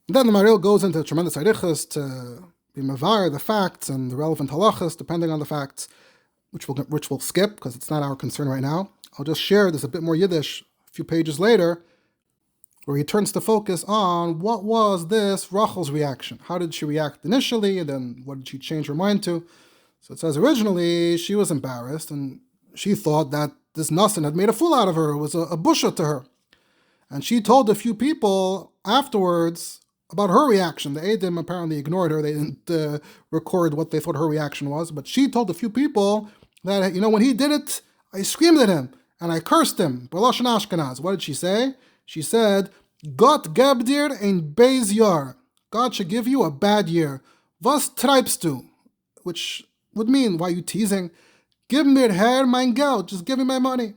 And then the Maharil goes into tremendous arichas to be mavar the facts and the relevant halachas, depending on the facts, which we'll skip, because it's not our concern right now. I'll just share, there's a bit more Yiddish a few pages later, where he turns to focus on what was this Rachel's reaction. How did she react initially, and then what did she change her mind to? So it says originally she was embarrassed, and she thought that this Nosson had made a fool out of her. It was a busha to her. And she told a few people afterwards about her reaction. The Eidim apparently ignored her. They didn't record what they thought her reaction was. But she told a few people that, when he did it, I screamed at him and I cursed him. B'Lashon Ashkenaz. What did she say? She said, Gott geb dir ein beis Jahr. God should give you a bad year. Was treibst du? Which would mean, why are you teasing? Give mir her mein Geld. Just give me my money.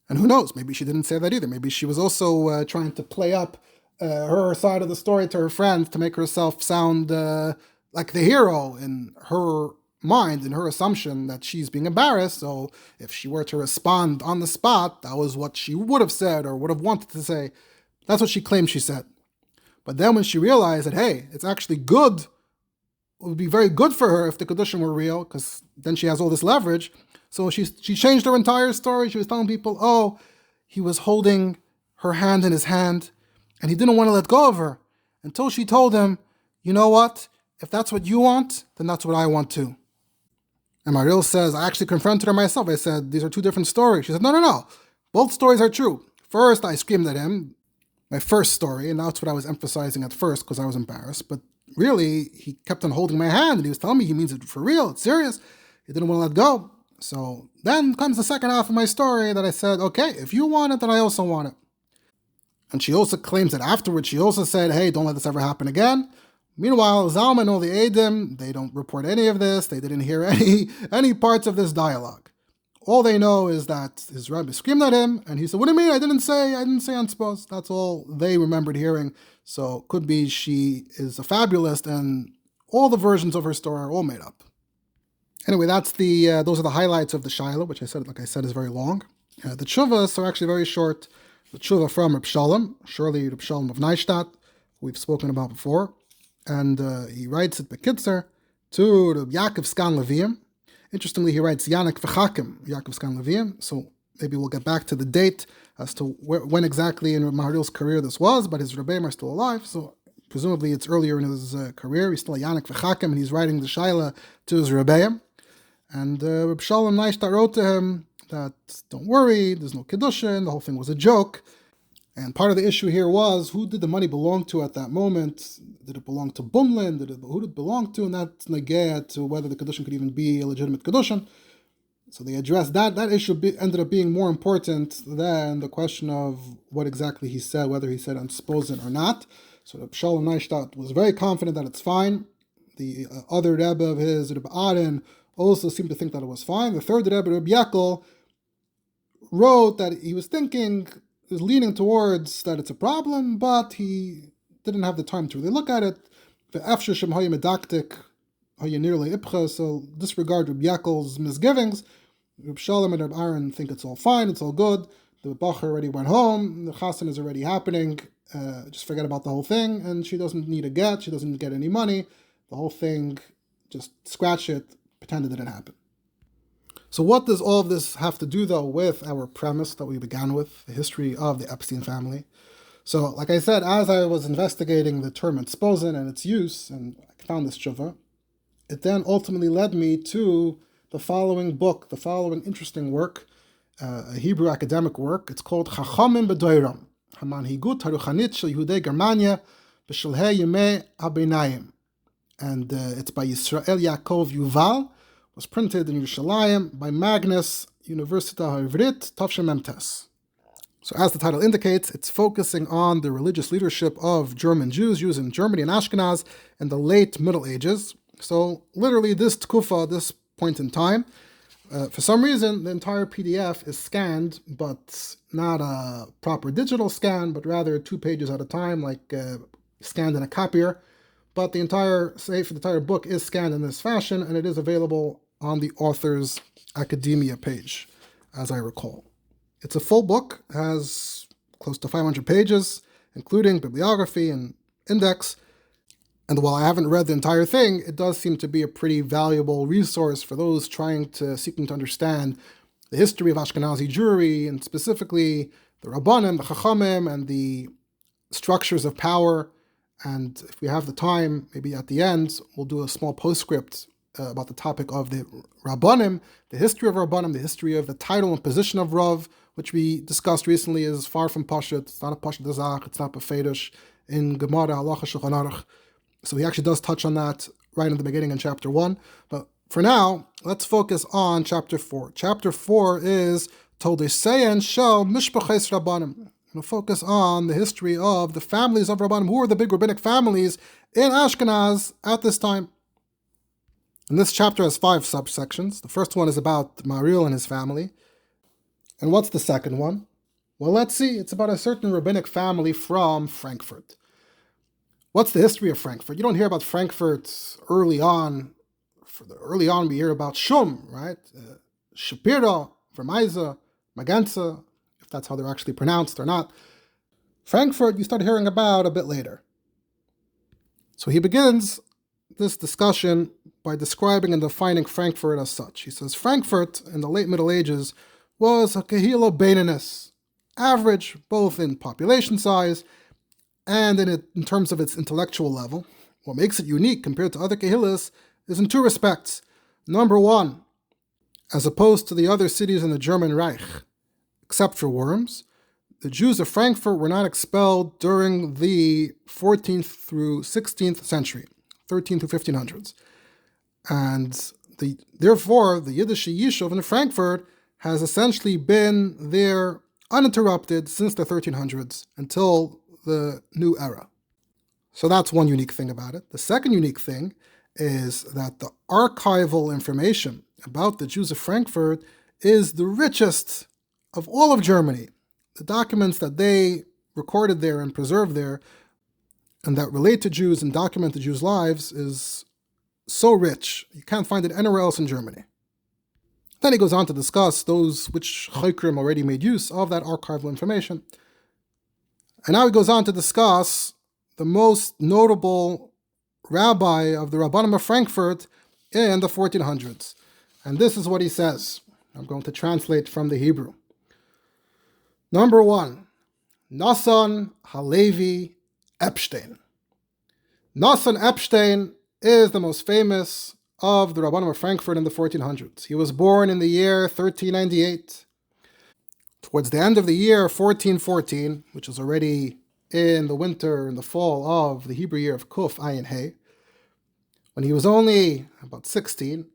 And who knows? Maybe she didn't say that either. Maybe she was also trying to play up her side of the story to her friends to make herself sound like the hero in her mind, in her assumption that she's being embarrassed. So if she were to respond on the spot, that was what she would have said or would have wanted to say. That's what she claimed she said. But then when she realized that, hey, it's actually good, it would be very good for her if the kiddushin were real, because then she has all this leverage. So she changed her entire story. She was telling people, oh, he was holding her hand in his hand, and he didn't want to let go of her until she told him, you know what? If that's what you want, then that's what I want too. And Maharil says, I actually confronted her myself. I said, these are two different stories. She said, no. Both stories are true. First, I screamed at him, my first story, and that's what I was emphasizing at first because I was embarrassed. But really, he kept on holding my hand, and he was telling me he means it for real. It's serious. He didn't want to let go. So then comes the second half of my story that I said, okay, if you want it, then I also want it. And she also claims that afterwards, she also said, hey, don't let this ever happen again. Meanwhile, Zalman and all the Eidim, they don't report any of this. They didn't hear any parts of this dialogue. All they know is that his rabbi screamed at him, and he said, what do you mean? I didn't say unspos. That's all they remembered hearing. So it could be she is a fabulist, and all the versions of her story are all made up. Anyway, that's those are the highlights of the Shaila, which like I said, is very long. The tshuvas are actually very short. The tshuva from Reb Shalom, surely Reb Shalom of Neustadt, who we've spoken about before. And he writes it Bekitzer to Reb Yaakov Skan Leviim. Interestingly, he writes Yanik V'chakim, Yaakov Skan Leviim. So maybe we'll get back to the date as to when exactly in Maharil's career this was, but his Rebbeim are still alive, so presumably it's earlier in his career. He's still a Yanik V'chakim, and he's writing the Shaila to his Rebbeim. And Reb Shalom Neustadt wrote to him that, don't worry, there's no kiddushin, the whole thing was a joke. And part of the issue here was, who did the money belong to at that moment? Did it belong to Bunlin? Who did it belong to? And that's negea to whether the kiddushin could even be a legitimate kiddushin. So they addressed that. That issue ended up being more important than the question of what exactly he said, whether he said entsposen or not. So Reb Shalom Neistat was very confident that it's fine. The other Rebbe of his, Reb Aaron, also seemed to think that it was fine. The third Rebbe, Reb Yaakov, wrote that he was leaning towards that it's a problem, but he didn't have the time to really look at it. So disregard Reb Yaakov's misgivings. Reb Shalom and Reb Aaron think it's all fine, it's all good. The Bacher already went home, the Chassan is already happening, just forget about the whole thing, and she doesn't need a get, she doesn't get any money. The whole thing, just scratch it, pretend it didn't happen. So what does all of this have to do, though, with our premise that we began with, the history of the Epstein family? So, like I said, as I was investigating the term entsposen and its use, and I found this tshuva, it then ultimately led me to the following book, the following interesting work, a Hebrew academic work. It's called Chachamim B'Doiram, Hamanhigut Haruchanit Shel Yehudei Germania B'Shelhei Yemei HaBeinayim. And it's by Yisrael Yaakov Yuval, was printed in Yerushalayim by Magnus Università Ha'ivrit Tavshin Memtes. So as the title indicates, it's focusing on the religious leadership of German Jews in Germany and Ashkenaz in the late Middle Ages. So literally this tkufa, this point in time, for some reason the entire PDF is scanned, but not a proper digital scan, but rather 2 pages at a time, like scanned in a copier. But the entire book is scanned in this fashion, and it is available on the author's academia page, as I recall. It's a full book, has close to 500 pages, including bibliography and index. And while I haven't read the entire thing, it does seem to be a pretty valuable resource for those seeking to understand the history of Ashkenazi Jewry, and specifically the Rabbanim, the Chachamim, and the structures of power. And if we have the time, maybe at the end, we'll do a small postscript about the topic of the Rabbanim, the history of Rabbanim, the history of the title and position of Rav, which we discussed recently is far from Pashut. It's not a Pashut Dazach, it's not Befedish in Gemara, Halacha, Shulchan Aruch. So he actually does touch on that right in the beginning in chapter 1. But for now, let's focus on chapter 4. Chapter 4 is Toldesein Shel Mishpaches Rabbanim. We'll focus on the history of the families of Rabbanim. Who are the big rabbinic families in Ashkenaz at this time? And this chapter has 5 subsections. The first one is about Maharil and his family. And what's the second one? Well, let's see. It's about a certain rabbinic family from Frankfurt. What's the history of Frankfurt? You don't hear about Frankfurt early on. Early on, we hear about Shum, right? Shapira, Vermeisa, Magenza, if that's how they're actually pronounced or not. Frankfurt, you start hearing about a bit later. So he begins this discussion by describing and defining Frankfurt as such. He says, Frankfurt, in the late Middle Ages, was a kehila beininus, average both in population size and in terms of its intellectual level. What makes it unique compared to other kehilas is in 2 respects. Number 1, as opposed to the other cities in the German Reich, except for Worms, the Jews of Frankfurt were not expelled during the 14th through 16th century, 13 through 1500s. And therefore, the Yiddish Yishuv in Frankfurt has essentially been there uninterrupted since the 1300s until the new era. So that's one unique thing about it. The second unique thing is that the archival information about the Jews of Frankfurt is the richest of all of Germany. The documents that they recorded there and preserved there and that relate to Jews and document the Jews' lives is so rich. You can't find it anywhere else in Germany. Then he goes on to discuss those which Chokrim already made use of that archival information. And now he goes on to discuss the most notable rabbi of the Rabbanim of Frankfurt in the 1400s. And this is what he says. I'm going to translate from the Hebrew. Number 1, Nassan Halevi Epstein. Nassan Epstein is the most famous of the Rabbanim of Frankfurt in the 1400s. He was born in the year 1398. Towards the end of the year 1414, which is already in the fall of the Hebrew year of Kuf Ayin Hey, when he was only about 16,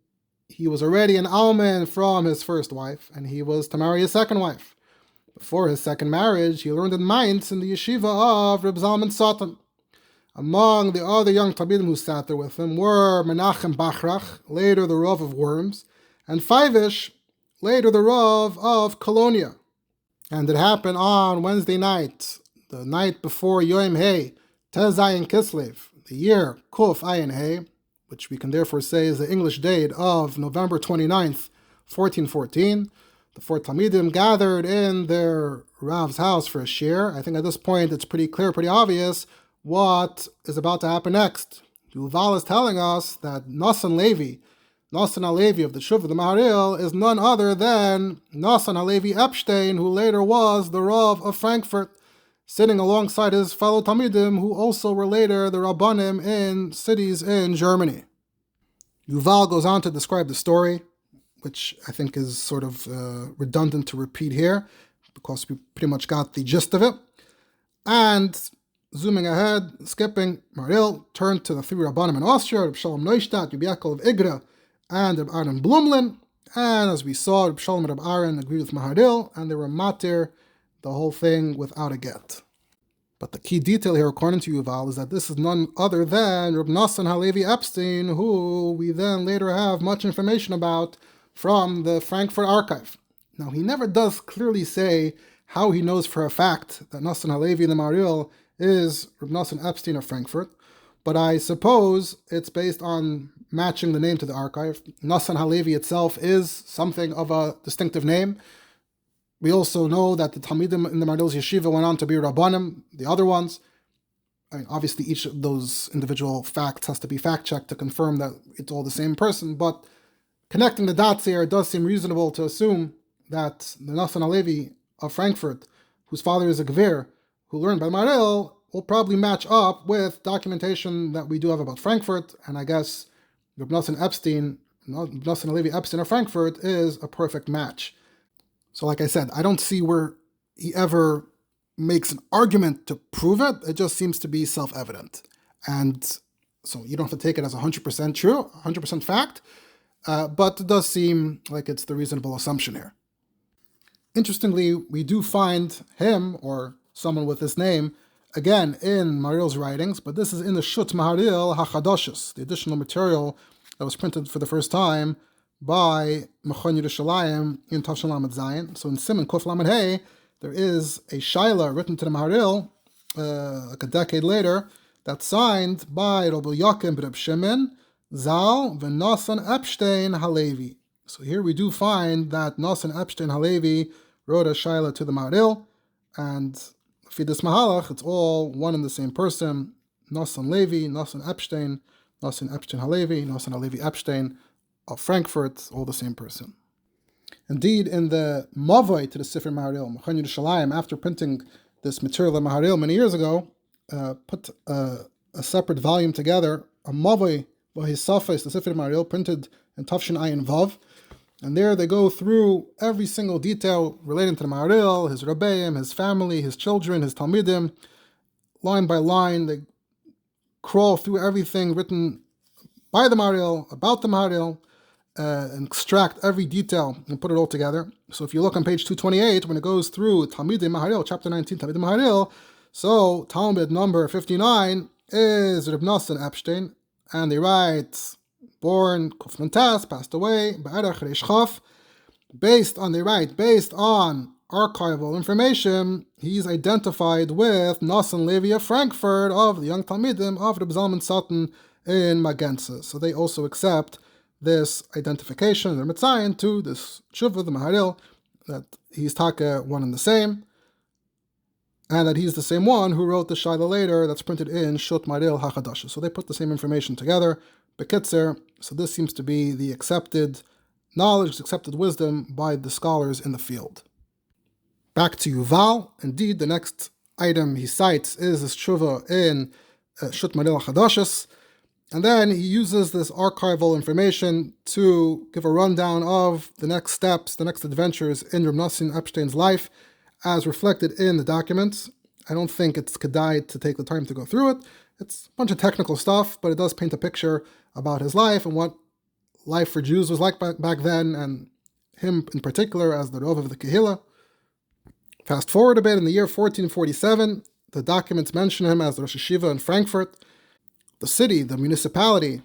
he was already an alman from his first wife, and he was to marry his second wife. Before his second marriage, he learned in Mainz in the yeshiva of Reb Zalman Satan. Among the other young Talmidim who sat there with him were Menachem Bachrach, later the Rav of Worms, and Feivish, later the Rav of Colonia. And it happened on Wednesday night, the night before Yom Hey, Tez Ayin Kislev, the year Kuf Ayin Hey, which we can therefore say is the English date of November 29th, 1414. The four Talmidim gathered in their Rav's house for a shir. I think at this point it's pretty clear, pretty obvious what is about to happen next. Yuval is telling us that Nosson HaLevi of the Shuv of the Maharil is none other than Nosson HaLevi Epstein, who later was the Rav of Frankfurt, sitting alongside his fellow Talmidim, who also were later the Rabbanim in cities in Germany. Yuval goes on to describe the story, which I think is sort of redundant to repeat here, because we pretty much got the gist of it. And zooming ahead, skipping, Maharil turned to the three Rabbanim in Austria, Reb Shalom Neustadt, Reb Yaakov of Igra, and Reb Aaron Blumlin. And as we saw, Reb Shalom and Reb Aaron agreed with Maharil, and they were matir the whole thing without a get. But the key detail here, according to Yuval, is that this is none other than Reb Nosson HaLevi Epstein, who we then later have much information about from the Frankfurt archive. Now, he never does clearly say how he knows for a fact that Nosson HaLevi in the Maharil is Reb Nosson Epstein of Frankfurt, but I suppose it's based on matching the name to the archive. Nosson HaLevi itself is something of a distinctive name. We also know that the Talmidim in the Maharil's yeshiva went on to be Rabbanim, the other ones. I mean, obviously each of those individual facts has to be fact-checked to confirm that it's all the same person, but connecting the dots here, it does seem reasonable to assume that the Nosson HaLevi of Frankfurt, whose father is a Gvir, who learned by Maharil, will probably match up with documentation that we do have about Frankfurt, and I guess Reb Nosson HaLevi Epstein of Frankfurt is a perfect match. So like I said, I don't see where he ever makes an argument to prove it. It just seems to be self-evident. And so you don't have to take it as 100% true, 100% fact, but it does seem like it's the reasonable assumption here. Interestingly, we do find him, or someone with this name, again in Maharil's writings, but this is in the Shut Maharil HaChadoshes, the additional material that was printed for the first time by Mechon Yerushalayim in Tafshin Lamed Zayin. So in Siman Kuf Lamed Hey, there is a shaila written to the Maharil like a decade later that's signed by Rabbi Yakim Reb Shimon Zal v'Nosson Epstein HaLevi. So here we do find that Nosson Epstein HaLevi wrote a shaila to the Maharil, and for this mahalach, it's all one and the same person: Nosson Levi, Nosson Epstein HaLevi, Nosson HaLevi Epstein of Frankfurt, all the same person. Indeed, in the Mavoi to the Sefer Maharil, Mechon Yerushalayim, after printing this material of Maharil many years ago, put a separate volume together, a Mavoi by his Safes, the Sefer Maharil, printed in Tafshin Ayin Vav, and there they go through every single detail relating to the Maharil, his Rebbeim, his family, his children, his Talmidim, line by line. They crawl through everything written by the Maharil, about the Maharil, and extract every detail and put it all together. So if you look on page 228, when it goes through Talmidei Maharil, chapter 19, Talmidei Maharil, so Talmud number 59 is Reb Nosson Epstein, and they write, born Kufman Tas, passed away, Ba'erach Reish Chaf. Based on archival information, he's identified with Nosson Levi of Frankfurt, of the young Talmidim of Reb Zalman Satan in Magenza. So they also accept this identification, their mitzayin, to this Shuvah, the Maharil, that he's taka one and the same, and that he's the same one who wrote the Shaila later that's printed in Shut Maharil HaChadashes. So they put the same information together. Bekitzer, so this seems to be the accepted knowledge, accepted wisdom by the scholars in the field. Back to Yuval. Indeed, the next item he cites is this Shuvah in Shut Maharil HaChadashes, And then he uses this archival information to give a rundown of the next steps, the next adventures in Reb Nosson Epstein's life, as reflected in the documents. I don't think it's kedai to take the time to go through it. It's a bunch of technical stuff, but it does paint a picture about his life and what life for Jews was like back then, and him in particular as the Rov of the Kehillah. Fast forward a bit, in the year 1447, the documents mention him as the Rosh Hashiva in Frankfurt. The city, the municipality,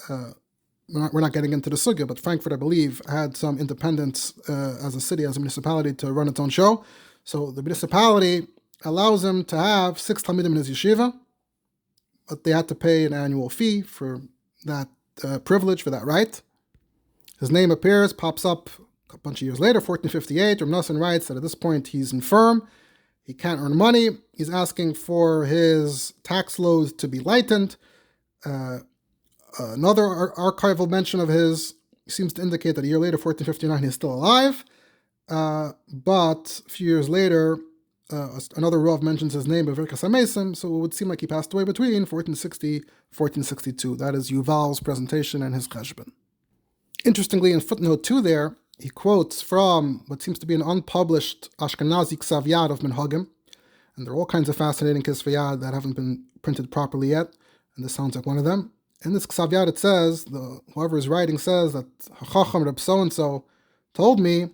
we're not getting into the sugya, but Frankfurt, I believe, had some independence as a city, as a municipality, to run its own show. So the municipality allows him to have 6 Talmidim in his yeshiva, but they had to pay an annual fee for that privilege, for that right. His name appears, pops up a bunch of years later, 1458. Reb Nosson writes that at this point he's infirm, he can't earn money, he's asking for his tax load to be lightened. Another archival mention of his seems to indicate that a year later, 1459, he's still alive. But a few years later, another Rav mentions his name, Beverkas HaMesim, so it would seem like he passed away between 1460 1462. That is Yuval's presentation and his cheshbon. Interestingly, in footnote 2 there, he quotes from what seems to be an unpublished Ashkenazi Yad of Minhagim, and there are all kinds of fascinating Yad that haven't been printed properly yet, and this sounds like one of them. In this Yad it says, whoever is writing says that Chacham Reb so-and-so told me,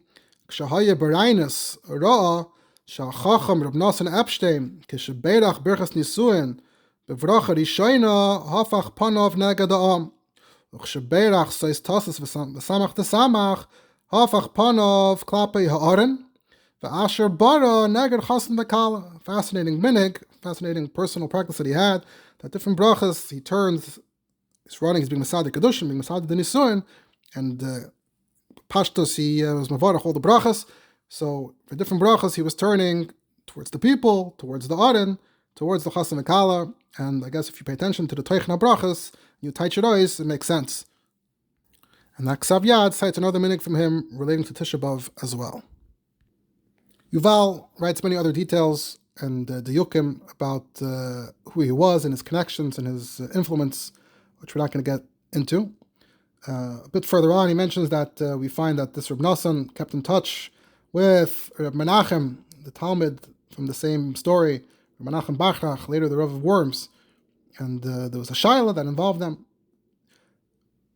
K'shahaya Barainus Ra Shachacham Reb Nosson Epstein K'sheberach Birchas Nisuin Bevracha Rishoina Hafach Panov Neged Ha'am K'sheberach Seis Tasas V'samach Desamach Hafach Panov Klapei Ha'aron V'asher Bara Neged Chasen V'kala. Fascinating minig, fascinating personal practice that he had, that different brachas he turns, he's being Masad kiddushin, being Masad the Nisuin, and Pashtos he was Mavarach all the brachas. So for different brachas he was turning towards the people, towards the Aron, towards the Chasen V'kala, and I guess if you pay attention to the Teichna brachas, you touch your eyes, it makes sense. And that Ksav Yad cites another minig from him relating to Tisha B'Av as well. Yuval writes many other details and diyukim about who he was and his connections and his influence, which we're not going to get into. A bit further on, he mentions that we find that this Reb Nosson kept in touch with Reb Menachem, the Talmud from the same story, Reb Menachem Bachrach, later the Rav of Worms, and there was a shaila that involved them.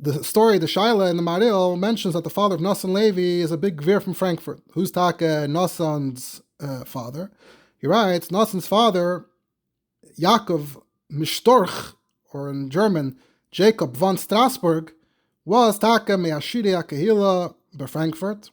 The story, the shaila in the Maharil, mentions that the father of Nosson Levi is a big gvir from Frankfurt. Who's Taka Nosson's father? He writes, Nosson's father, Yaakov Mishtorch, or in German, Jacob von Strasbourg, was Taka Me'ashiri HaKehillah by Frankfurt.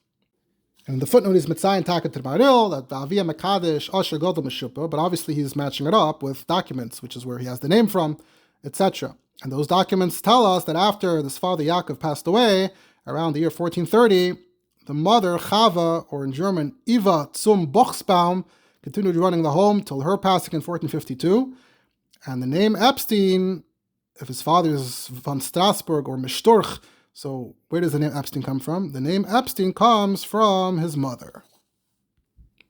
And the footnote is Mitzayin Taka to the Maharil, that the Aviyah Mekadesh Asher Godel Meshupa, but obviously he's matching it up with documents, which is where he has the name from, etc. And those documents tell us that after this father Yaakov passed away, around the year 1430, the mother Chava, or in German Eva zum Bochsbaum, continued running the home till her passing in 1452. And the name Epstein, if his father is von Strasbourg or Mishtorch, so where does the name Epstein come from? The name Epstein comes from his mother.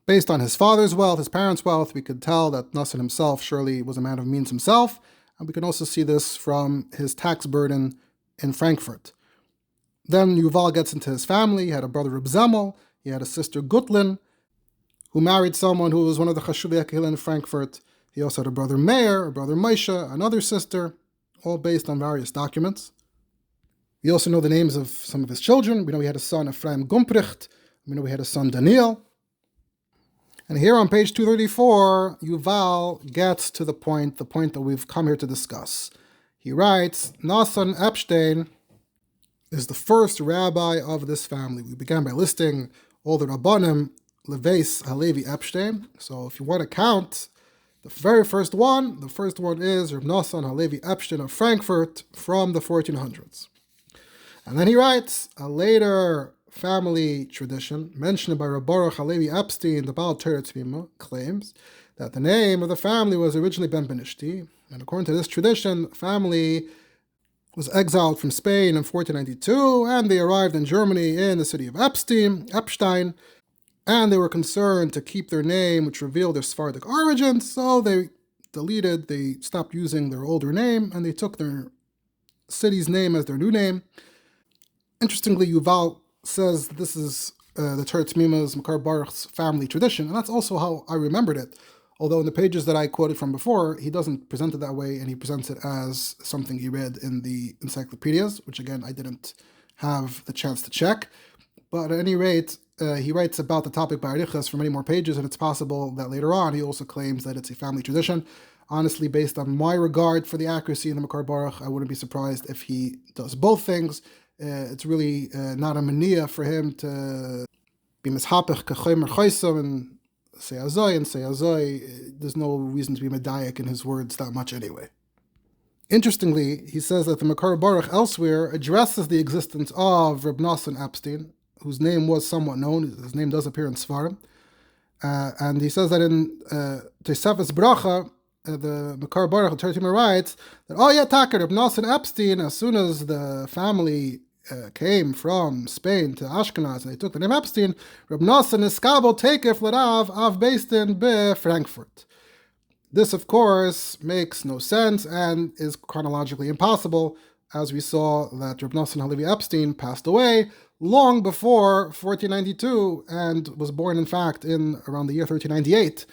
Based on his father's wealth, his parents' wealth, we could tell that Nosson himself surely was a man of means himself. And we can also see this from his tax burden in Frankfurt. Then Yuval gets into his family. He had a brother Reb Zemel. He had a sister Gutlin, who married someone who was one of the Chashuvei HaKehillah in Frankfurt. He also had a brother Meir, a brother Moshe, another sister, all based on various documents. We also know the names of some of his children. We know he had a son, Ephraim Gumprecht. We know he had a son, Daniel. And here on page 234, Yuval gets to the point that we've come here to discuss. He writes, Nosson Epstein is the first rabbi of this family. We began by listing all the Rabbanim, Leveis Halevi Epstein. So if you want to count the very first one, the first one is Reb Nosson Halevi Epstein of Frankfurt from the 1400s. And then he writes, a later family tradition mentioned by Reb Baruch Halevi Epstein, the Baal Torah Tzvima, claims that the name of the family was originally Benveniste, and according to this tradition, the family was exiled from Spain in 1492, and they arrived in Germany in the city of Epstein, and they were concerned to keep their name, which revealed their Sephardic origins, so they stopped using their older name, and they took their city's name as their new name. Interestingly, Yuval says this is the Teretz Mima's Makar Baruch's family tradition, and that's also how I remembered it. Although in the pages that I quoted from before, he doesn't present it that way, and he presents it as something he read in the encyclopedias, which again, I didn't have the chance to check. But at any rate, he writes about the topic by Arichas for many more pages, and it's possible that later on he also claims that it's a family tradition. Honestly, based on my regard for the accuracy in the Makar Baruch, I wouldn't be surprised if he does both things. It's really not a mania for him to be mishapech kachomer choisam and say azoi. There's no reason to be medayek in his words that much anyway. Interestingly, he says that the Makar Baruch elsewhere addresses the existence of Reb Nosson Epstein, whose name was somewhat known. His name does appear in Sfarim. And he says that in Tosefes Bracha, the Makar Baruch writes that, Taka, Reb Nosson Epstein, as soon as the family came from Spain to Ashkenaz and they took the name Epstein, Reb Nosson Iskabel Tekef Lerav Av Beistin Be Frankfurt. This, of course, makes no sense and is chronologically impossible, as we saw that Reb Nosson Halevi Epstein passed away long before 1492 and was born, in fact, in around the year 1398.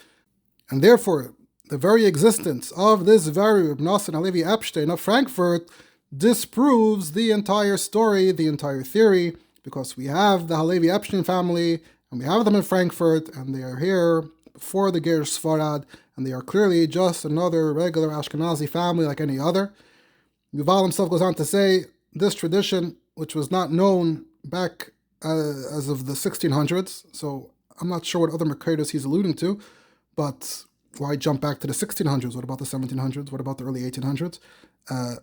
And therefore, the very existence of this very Reb Nosson Halevi Epstein of Frankfurt disproves the entire story, the entire theory, because we have the Halevi Epstein family, and we have them in Frankfurt, and they are here before the Ger Sfarad, and they are clearly just another regular Ashkenazi family like any other. Yuval himself goes on to say, this tradition, which was not known back as of the 1600s, so I'm not sure what other Makaidos he's alluding to, but why jump back to the 1600s? What about the 1700s? What about the early 1800s?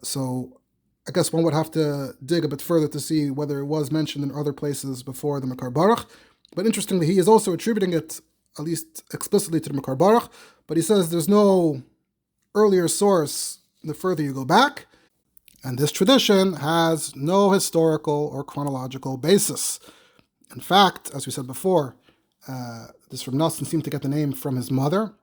So I guess one would have to dig a bit further to see whether it was mentioned in other places before the Makar Baruch. But interestingly, he is also attributing it, at least explicitly, to the Makar Baruch. But he says there's no earlier source the further you go back. And this tradition has no historical or chronological basis. In fact, as we said before, this Reb Nosson seemed to get the name from his mother.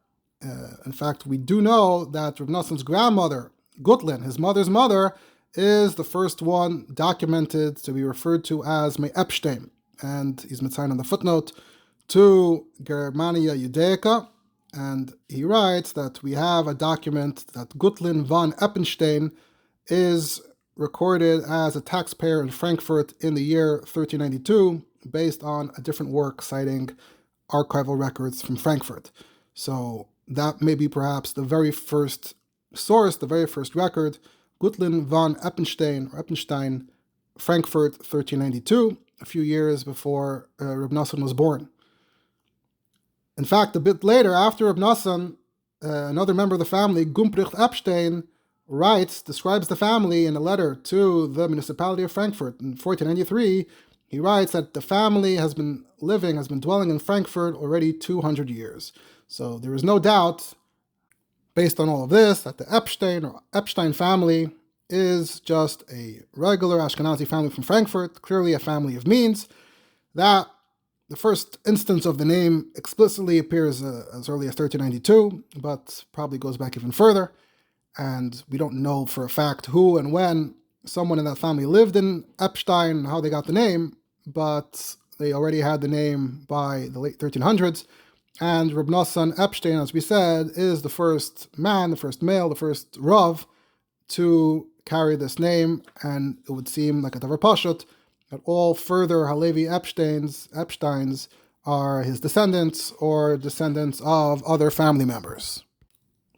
In fact, we do know that Reb Nosson's grandmother, Gutlin, his mother's mother, is the first one documented to be referred to as Me Epstein. And he's mitzayin on the footnote to Germania Judaica. And he writes that we have a document that Gutlin von Eppenstein is recorded as a taxpayer in Frankfurt in the year 1392, based on a different work citing archival records from Frankfurt. So that may be perhaps the very first source, the very first record, Gutlin von Eppenstein, Frankfurt, 1392, a few years before Reb Nosson was born. In fact, a bit later, after Reb Nosson, another member of the family, Gumprecht Epstein, describes the family in a letter to the municipality of Frankfurt in 1493. He writes that the family has been dwelling in Frankfurt already 200 years. So there is no doubt, based on all of this, that the Epstein family is just a regular Ashkenazi family from Frankfurt, clearly a family of means. That the first instance of the name explicitly appears as early as 1392, but probably goes back even further. And we don't know for a fact who and when someone in that family lived in Epstein and how they got the name, but they already had the name by the late 1300s. And Reb Nosson Epstein, as we said, is the first man, the first male, the first Rav to carry this name. And it would seem like a davar pashut that all further Halevi Epsteins are his descendants or descendants of other family members.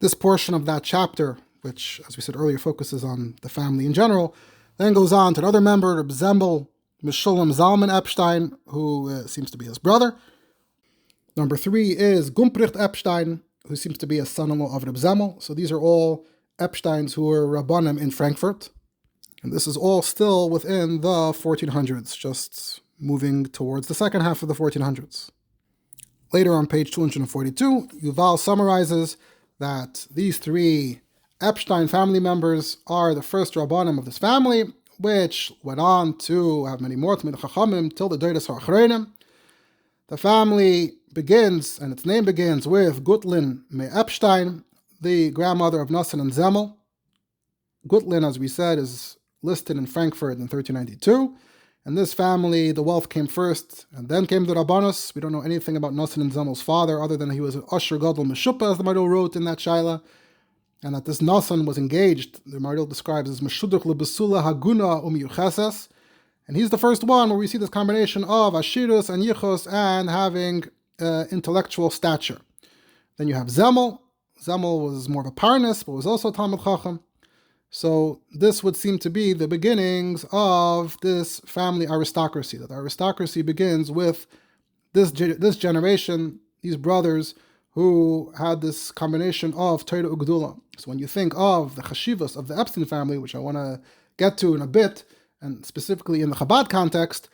This portion of that chapter, which, as we said earlier, focuses on the family in general, then goes on to another member, Reb Zembel Meshulam Zalman Epstein, who seems to be his brother. Number 3 is Gumprecht Epstein, who seems to be a son-in-law of Reb Zemmel. So these are all Epsteins who were Rabbanim in Frankfurt. And this is all still within the 1400s, just moving towards the second half of the 1400s. Later on page 242, Yuval summarizes that these 3 Epstein family members are the first Rabbanim of this family, which went on to have many more Talmidei Chachamim till the Doidos HaAchronim. The family begins, and its name begins, with Gutlin Me Epstein, the grandmother of Nosson and Zemmel. Gutlin, as we said, is listed in Frankfurt in 1392. And this family, the wealth came first, and then came the Rabbanus. We don't know anything about Nosson and Zemel's father, other than he was an Usher Gadol Meshupa, as the Maharil wrote in that Shaila, and that this Nosson was engaged, the Maharil describes as Meshuduch lebesula haguna umiyucheses, and he's the first one where we see this combination of Ashirus and Yichus and having intellectual stature. Then you have Zemel. Zemel was more of a Parnas, but was also Talmud Chacham. So this would seem to be the beginnings of this family aristocracy. That the aristocracy begins with this generation, these brothers who had this combination of Torah Ugdula. So when you think of the Chashivas of the Epstein family, which I want to get to in a bit, and specifically in the Chabad context,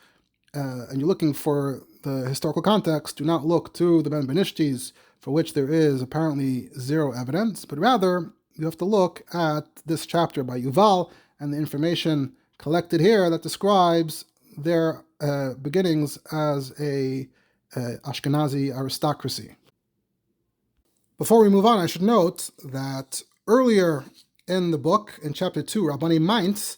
and you're looking for the historical context, do not look to the Benvenistes, for which there is apparently zero evidence, but rather you have to look at this chapter by Yuval and the information collected here that describes their beginnings as a Ashkenazi aristocracy. Before we move on, I should note that earlier in the book, in chapter 2, Rabbani Mainz,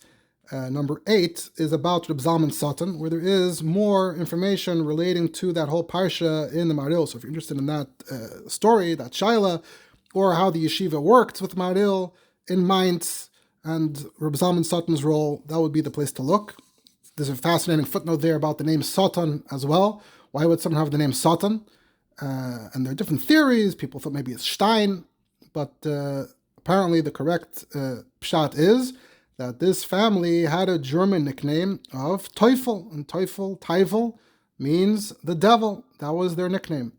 number 8, is about Reb Zalman Satan, where there is more information relating to that whole parsha in the Maharil. So if you're interested in that story, that Shaila, or how the yeshiva worked with Maharil in Mainz and Reb Zalman Satan's role, that would be the place to look. There's a fascinating footnote there about the name Satan as well. Why would someone have the name Satan? And there are different theories. People thought maybe it's Stein, but apparently the correct pshat is that this family had a German nickname of Teufel, and Teufel means the devil. That was their nickname.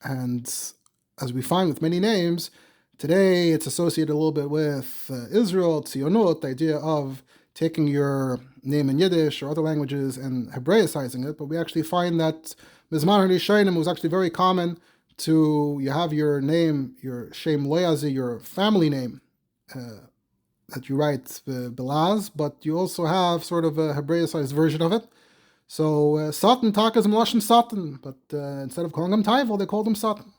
And as we find with many names, today it's associated a little bit with Israel, Tzionut, the idea of taking your name in Yiddish or other languages and Hebraicizing it, but we actually find that Mizman HaRishonim was actually very common to, you have your name, your Shem Loyazi, your family name, that you write Belaz, but you also have sort of a Hebraicized version of it. So Satan, Taka is Melashon Satan, but instead of calling him Teufel, they called him Satan.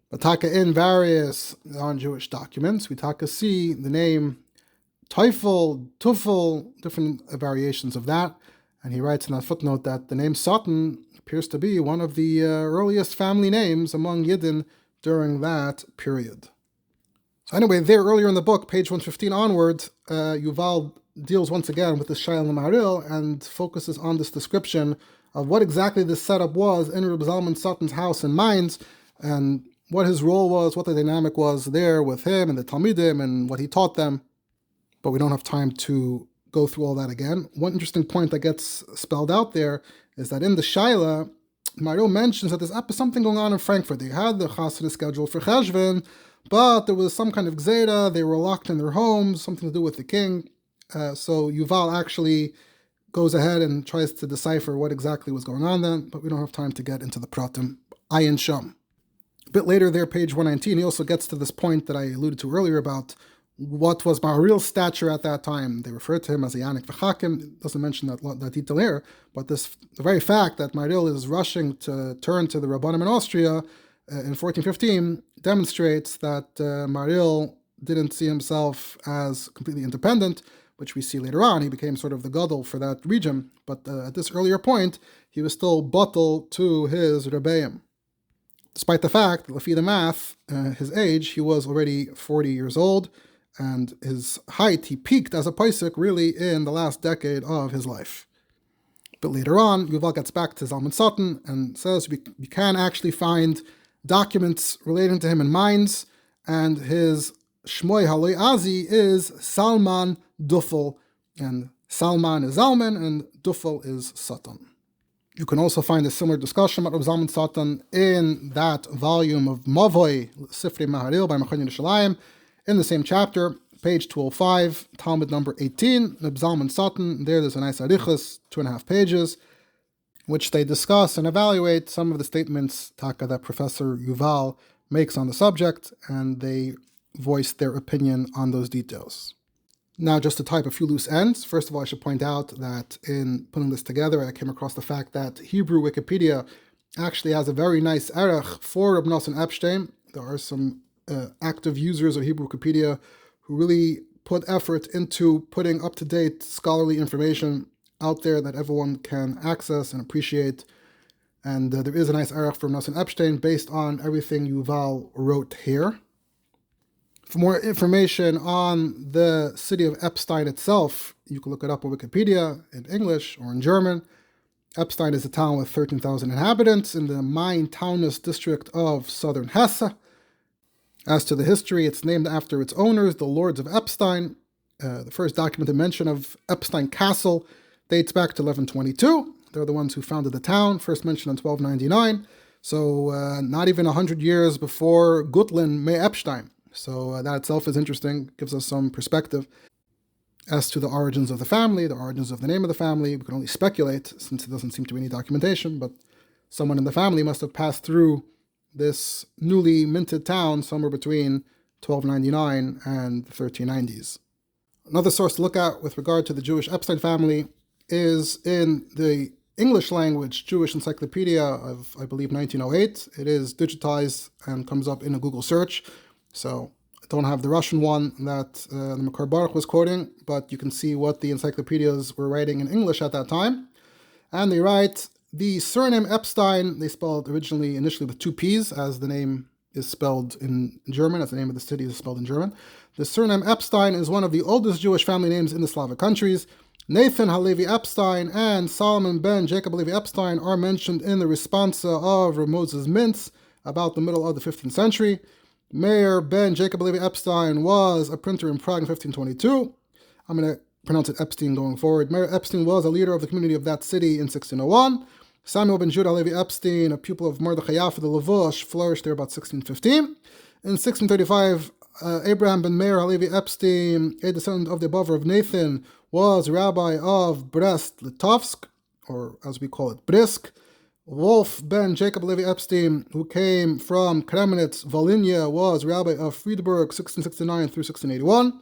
But Taka, in various non-Jewish documents, we Taka see the name Teufel, Tufel, different variations of that. And he writes in that footnote that the name Satan appears to be one of the earliest family names among Yidden during that period. So anyway, there earlier in the book, page 115 onward, Yuval deals once again with the Shaila and the Maharil and focuses on this description of what exactly the setup was in Reb Zalman Satan's house in Mainz, and what his role was, what the dynamic was there with him and the Talmidim and what he taught them. But we don't have time to go through all that again. One interesting point that gets spelled out there is that in the Shaila, Maharil mentions that there's something going on in Frankfurt. They had the Chassidus scheduled for Cheshvan, but there was some kind of gzeira, they were locked in their homes, something to do with the king. So Yuval actually goes ahead and tries to decipher what exactly was going on then, but we don't have time to get into the pratim. Ayin Sham. A bit later there, page 119, he also gets to this point that I alluded to earlier about what was Maharil's stature at that time. They refer to him as a Yanik V'chakim. It doesn't mention that detail here, but the very fact that Maharil is rushing to turn to the Rabbanim in Austria in 1415 demonstrates that Maharil didn't see himself as completely independent, which we see later on. He became sort of the gadol for that region, but at this earlier point, he was still batel to his rebbeim. Despite the fact that, Lefi the math, his age, he was already 40 years old, and his height, he peaked as a paisik really in the last decade of his life. But later on, Yuval gets back to Zalman Satan and says we can actually find documents relating to him in Mainz, and his Shmoy Haloi Azi is Salman Dufel, and Salman is Zalman, and Dufel is Satan. You can also find a similar discussion about Zalman Satan in that volume of Mavoi, Sifrei Maharil by Machon Yerushalayim, in the same chapter, page 205, Talmud number 18, Zalman Satan. There's a nice arichas, 2.5 pages, which they discuss and evaluate some of the statements, Taka, that Professor Yuval makes on the subject, and they voice their opinion on those details. Now, just to type a few loose ends, first of all, I should point out that in putting this together, I came across the fact that Hebrew Wikipedia actually has a very nice erech for Reb Nosson Epstein. There are some active users of Hebrew Wikipedia who really put effort into putting up-to-date scholarly information out there that everyone can access and appreciate. And there is a nice arach from Nosson Epstein based on everything Yuval wrote here. For more information on the city of Epstein itself, you can look it up on Wikipedia in English or in German. Epstein is a town with 13,000 inhabitants in the Main-Taunus district of southern Hesse. As to the history, it's named after its owners, the Lords of Epstein. The first documented mention of Epstein Castle dates back to 1122. They're the ones who founded the town, first mentioned in 1299. So not even 100 years before Gutlin May Epstein. So that itself is interesting, gives us some perspective. As to the origins of the family, the origins of the name of the family, we can only speculate since it doesn't seem to be any documentation, but someone in the family must have passed through this newly minted town somewhere between 1299 and the 1390s. Another source to look at with regard to the Jewish Epstein family is in the English language Jewish Encyclopedia of, I believe, 1908. It is digitized and comes up in a Google search. So I don't have the Russian one that the Makar Baruch was quoting, but you can see what the encyclopedias were writing in English at that time. And they write, the surname Epstein, they spelled initially with two P's, as the name is spelled in German, as the name of the city is spelled in German. The surname Epstein is one of the oldest Jewish family names in the Slavic countries. Nathan Halevi Epstein and Solomon ben Jacob Halevi Epstein are mentioned in the responsa of Rav Moses Mintz about the middle of the 15th century. Meir ben Jacob Halevi Epstein was a printer in Prague in 1522. I'm going to pronounce it Epstein going forward. Meir Epstein was a leader of the community of that city in 1601. Samuel ben Judah Halevi Epstein, a pupil of Mordechai Yaffa the Levush, flourished there about 1615. In 1635, Abraham ben Meir Halevi Epstein, a descendant of the above of Nathan, was rabbi of Brest-Litovsk, or as we call it, Brisk. Wolf ben Jacob Halevi Epstein, who came from Kremenetz, Volhynia, was rabbi of Friedberg, 1669 through 1681.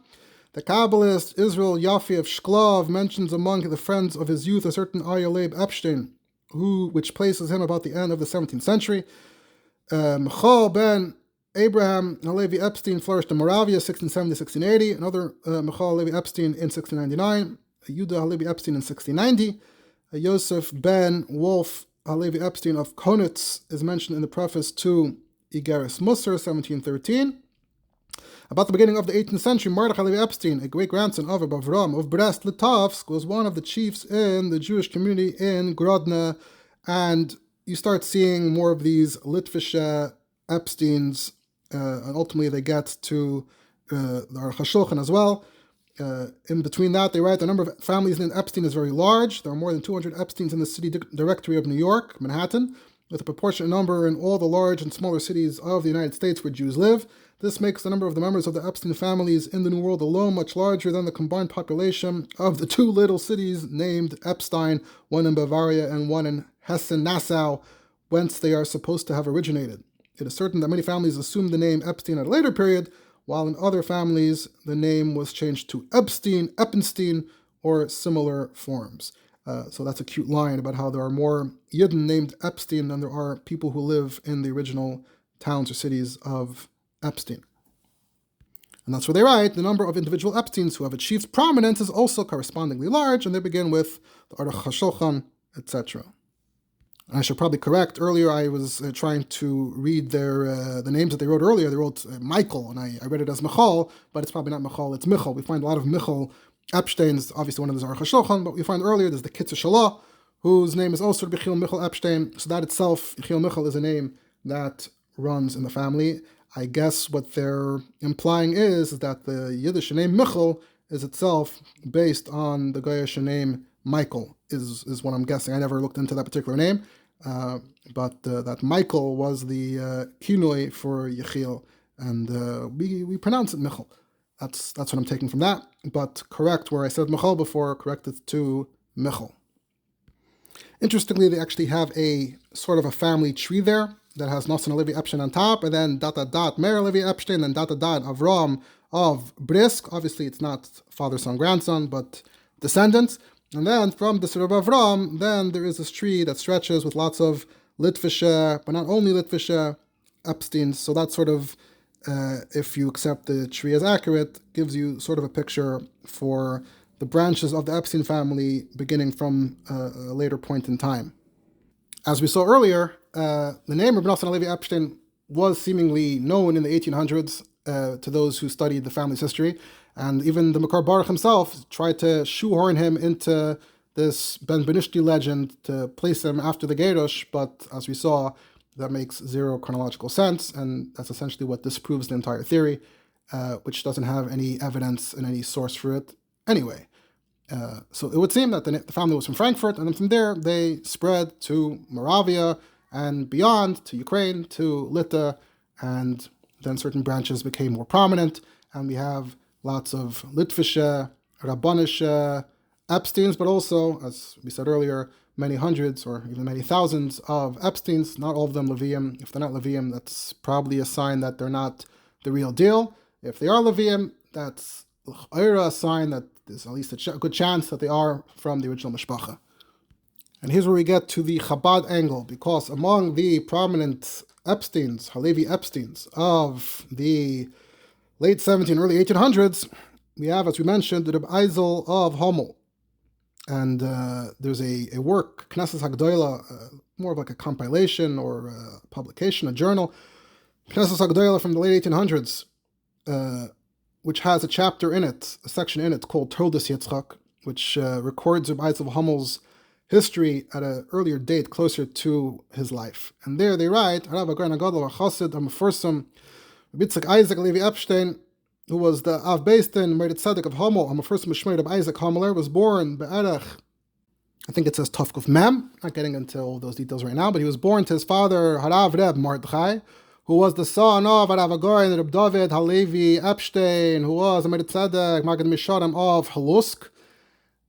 The Kabbalist Israel Yaffe of Shklov mentions among the friends of his youth a certain Arya Leib Epstein, which places him about the end of the 17th century. Michal ben Abraham Halevi Epstein flourished in Moravia, 1670-1680. Another Michal Halevi Epstein in 1699. Yehuda Halevi Epstein in 1690. Yosef ben Wolf Halevi Epstein of Konitz is mentioned in the preface to Igeris Musar, 1713. About the beginning of the 18th century, Mordechai Halevi Epstein, a great-grandson of Rabbi Avram of Brest-Litovsk, was one of the chiefs in the Jewish community in Grodno, and you start seeing more of these Litvische Epsteins, and ultimately they get to the Aruch HaShulchan as well. In between that, they write the number of families named Epstein is very large. There are more than 200 Epsteins in the city directory of New York, Manhattan, with a proportionate number in all the large and smaller cities of the United States where Jews live. This makes the number of the members of the Epstein families in the New World alone much larger than the combined population of the two little cities named Epstein, one in Bavaria and one in Hessen-Nassau, whence they are supposed to have originated. It is certain that many families assumed the name Epstein at a later period, while in other families the name was changed to Epstein, Eppenstein, or similar forms. So that's a cute line about how there are more Yidden named Epstein than there are people who live in the original towns or cities of Epstein. And that's where they write, the number of individual Epsteins who have achieved prominence is also correspondingly large, and they begin with the Aruch HaShulchan, etc. I should probably correct, earlier I was trying to read the names that they wrote earlier. They wrote Michael, and I read it as Michal, but it's probably not Michal, it's Michal. We find a lot of Michal Epsteins, obviously one of them is Aruch HaShulchan, but we find earlier there's the Kitzur Shalah, whose name is also Yechiel Michal Epstein, so that itself, Yechiel Michal, is a name that runs in the family. I guess what they're implying is that the Yiddish name Michal is itself based on the Goyish name Michael, is what I'm guessing. I never looked into that particular name, but that Michael was the kinoi for Yechiel, and we pronounce it Michal. That's what I'm taking from that, but correct where I said Michal before, correct it to Michal. Interestingly, they actually have a sort of a family tree there that has Nosson Halevi Epstein on top, and then Meir Halevi Epstein, and Avram of Brisk. Obviously, it's not father, son, grandson, but descendants. And then from the Sir of Avram, then there is this tree that stretches with lots of Litvische, but not only Litvische Epsteins. So that sort of if you accept the tree as accurate, gives you sort of a picture for the branches of the Epstein family beginning from a later point in time. As we saw earlier, the name Rabbi Nosson Levi Epstein was seemingly known in the 1800s to those who studied the family's history, and even the Makar Baruch himself tried to shoehorn him into this Benveniste legend to place him after the Gerush, but as we saw, that makes zero chronological sense, and that's essentially what disproves the entire theory, which doesn't have any evidence and any source for it anyway. So it would seem that the family was from Frankfurt, and then from there they spread to Moravia and beyond, to Ukraine, to Lita, and then certain branches became more prominent, and we have lots of Litvische, Rabbanische, Epsteins, but also, as we said earlier, many hundreds or even many thousands of Epsteins, not all of them Levium. If they're not Levium, that's probably a sign that they're not the real deal. If they are Levium, that's a sign that there's at least a good chance that they are from the original Mishpacha. And here's where we get to the Chabad angle, because among the prominent Epsteins, Halevi Epsteins, of the late 1700s, early 1800s, we have, as we mentioned, the Reb Eisel of Hommel. And there's a work, Knesset HaGdoila, more of like a compilation or a publication, a journal, Knesset HaGdoila from the late 1800s, which has a chapter in it, a section in it called Toldos Yitzchak, which records Reb Eisel of Hommel's history at an earlier date, closer to his life. And there they write, Rav Agoyin HaGadol HaChassid HaMefursam, Reb Yitzchak Isaac Levi Epstein, who was the Av Beis Din Mered Tzedek of Hommel, HaMefursam Mishmei Reb Isaac Homler, was born Be'erech, I think it says Tafkuf Mem, not getting into all those details right now, but he was born to his father, Harav Reb Mordechai, who was the son of Rav Agoyin Reb David Halevi Epstein, who was a Mered Tzedek, Magad Misharim of Halusk.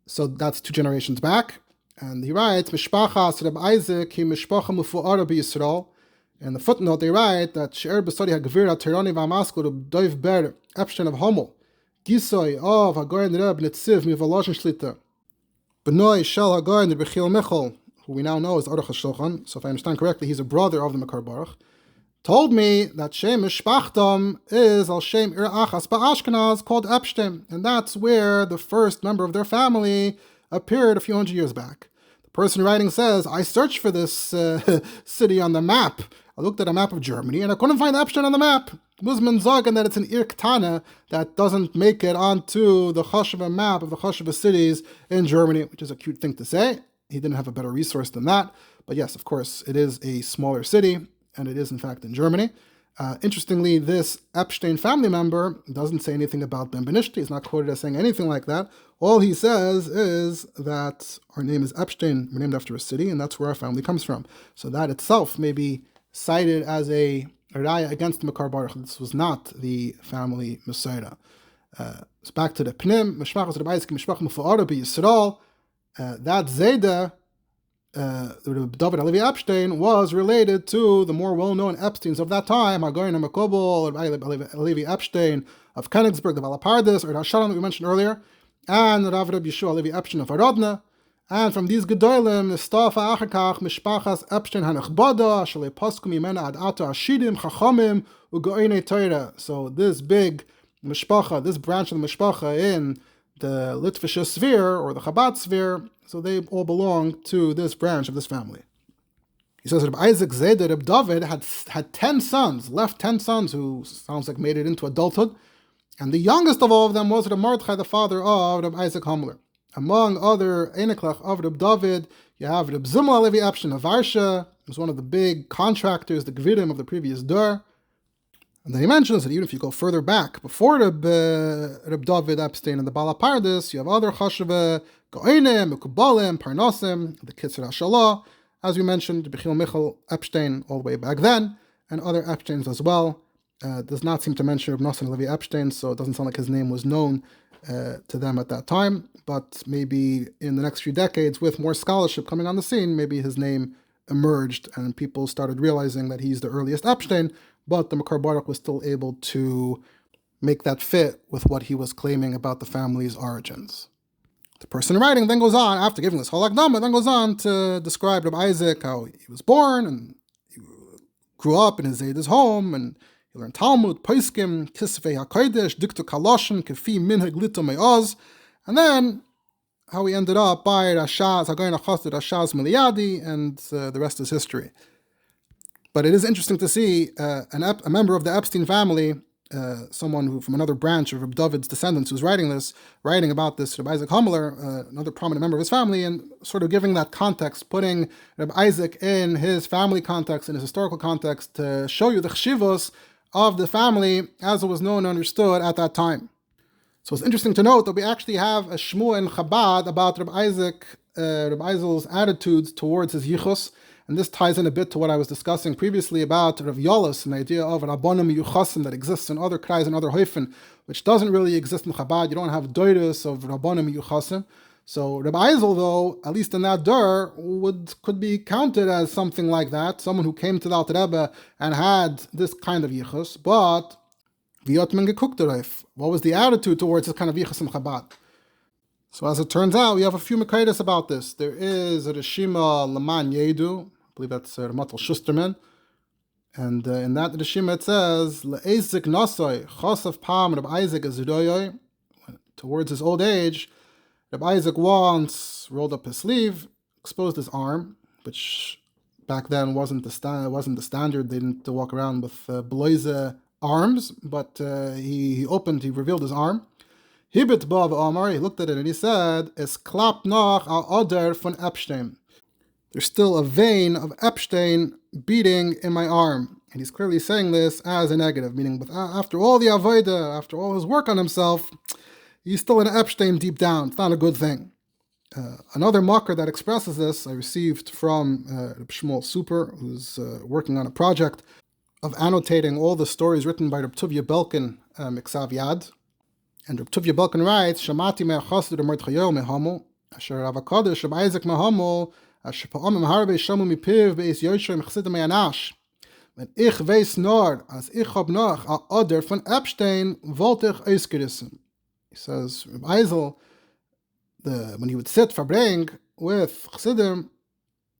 So that's 2 generations back. And he writes, Mishpachas Reb Isaac, he Mishpacha Mufu'ara B'Yisrael. In the footnote, they write that She'er B'Sadi HaGvir HaTirani V'Amaskul Reb Doiv Ber Epstein of Hommel, Gisoy of Hagoyin Reb Netziv Mivaloshin Shlita, B'noi Shel Hagoyin Reb Chil Michal, who we now know is Aruch HaShulchan, so if I understand correctly, he's a brother of the Makar Baruch, told me that Shem Mishpachtam is Al Shem Ir Achas Ba'Ashkenaz, called Epstein, and that's where the first member of their family appeared a few hundred years back. The person writing says, I searched for this city on the map. I looked at a map of Germany and I couldn't find Epstein on the map. Muzman Zagan that it's an Ir Ktana that doesn't make it onto the Chasheva map of the Chasheva cities in Germany, which is a cute thing to say. He didn't have a better resource than that. But yes, of course, it is a smaller city, and it is in fact in Germany. Interestingly, this Epstein family member doesn't say anything about Benveniste. He's not quoted as saying anything like that. All he says is that our name is Epstein, we're named after a city, and that's where our family comes from. So that itself may be cited as a raya against the Makar Baruch. This was not the family Messiah. So back to the Pnim, Mishpachas Reb Isaac, Mishpach Mufu'ara B'Yisrael, that Zayda, David Halevi Epstein, was related to the more well-known Epsteins of that time, Hagoyin HaMakobel, Halevi Epstein of Königsberg, the Valapardis, or Hasharon that we mentioned earlier, and Rav Reb Yeshua Halevi Epstein of Arodna. And from these Gedolim, Nistafa Achakach, Mishpachas Epstein HaNechbada, Shalei Paskum Yimena Ad Ato Ashidim, Chachamim, Ugoinei Torah. So this big Mishpacha, this branch of the Mishpacha in the Litvische sphere, or the Chabad sphere, so they all belong to this branch of this family. He says that Isaac Zeder Reb David had 10 sons, left 10 sons who sounds like made it into adulthood, and the youngest of all of them was Reb Mordechai, the father of Reb Isaac Homler. Among other Eneklach of Reb David, you have Reb Zimla Levi Epstein of Varsha, who was one of the big contractors, the Gvirim of the previous Dur. And then he mentions that even if you go further back, before Reb David Epstein and the Balapardis, you have other Chasheva, Go'inim, Mekubalim, Parnasim, the Kitzur HaShalah, as we mentioned, Bechil Michal Epstein all the way back then, and other Epsteins as well. Does not seem to mention Reb Nosson Levi Epstein, so it doesn't sound like his name was known to them at that time, but maybe in the next few decades, with more scholarship coming on the scene, maybe his name emerged and people started realizing that he's the earliest Epstein, but the Makar Baruch was still able to make that fit with what he was claiming about the family's origins. The person writing then goes on, after giving this whole akdama, then goes on to describe Reb Isaac, how he was born and he grew up in his Zayda's home, and He learned Talmud, Poiskim, Kisvei HaKodesh, Diktu Kaloshin, Kefi Minhag Lito Me'oz, and then how we ended up by Rashaz, Hagoyin Achosed Rashaz Miliadi, and the rest is history. But it is interesting to see a member of the Epstein family, someone who from another branch of Reb David's descendants who's writing about this, Reb Isaac Homeler, another prominent member of his family, and sort of giving that context, putting Reb Isaac in his family context, in his historical context, to show you the chshivos of the family as it was known and understood at that time. So it's interesting to note that we actually have a shmua in Chabad about Reb Eisel's attitudes towards his yichus, and this ties in a bit to what I was discussing previously about Rav Yolis and the idea of Rabbonim Yuchasim that exists in other kreis and other hoifen, which doesn't really exist in Chabad. You don't have doiris of Rabbonim Yuchasim. So Reb Eisel, though, at least in that dur, could be counted as something like that, someone who came to the Alter Rebbe and had this kind of yichus, but what was the attitude towards this kind of yichus in Chabad? So as it turns out, we have a few Mekaitis about this. There is a Rishima Laman Yedu, I believe that's Ramatel Schusterman, and in that Rishima it says, Le'ezik Nasoi, Chosaf Pam Reb Isaac Azudoyoi, towards his old age, Reb Isaac once rolled up his sleeve, exposed his arm, which back then wasn't the standard. They didn't walk around with bloise arms, but he revealed his arm. Hibit Bav Omar, he looked at it and he said, Es klap noch al oder von Epstein. There's still a vein of Epstein beating in my arm. And he's clearly saying this as a negative, meaning after all the avodah, after all his work on himself, he's still an Epstein deep down. It's not a good thing. Another makar that expresses this I received from Shmuel Super, who's working on a project of annotating all the stories written by Reb Tuvia Belkin Miksav Yad. And Reb Tuvia Belkin writes, Shamati me'achased Mordechayel me'hamol, asher Rav HaKadosh Reb Isaac me'hamol, asher pa'om harbe shamu mipiv be'is Yosher mechsidim me'anash. Wenn ich weiß nur, als ich hab noch a oder von Epstein, wollte ich ausgerissen. He says, Reb Eisel, when he would sit Farbring with Chassidim,